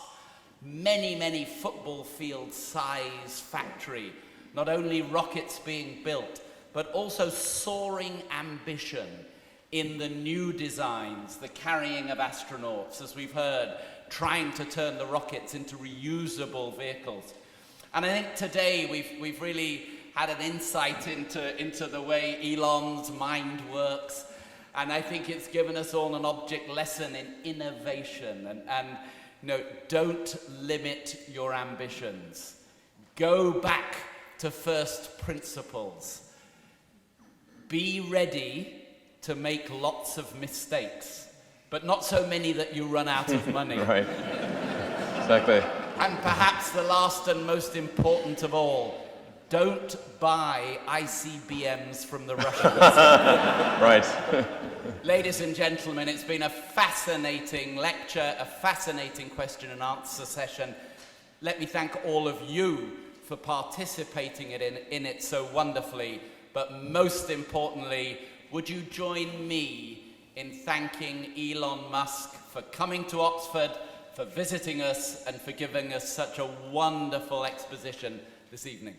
many football field size factory, not only rockets being built, but also soaring ambition in the new designs, the carrying of astronauts, as we've heard, trying to turn the rockets into reusable vehicles. And I think today we've really had an insight into the way Elon's mind works, and I think it's given us all an object lesson in innovation, and you know, don't limit your ambitions. Go back to first principles. Be ready to make lots of mistakes, but not so many that you run out of money. Right. Exactly. And perhaps the last and most important of all, don't buy ICBMs from the Russians. Right. Ladies and gentlemen, it's been a fascinating lecture, a fascinating question and answer session. Let me thank all of you for participating in it so wonderfully, but most importantly, would you join me in thanking Elon Musk for coming to Oxford, for visiting us, and for giving us such a wonderful exposition this evening.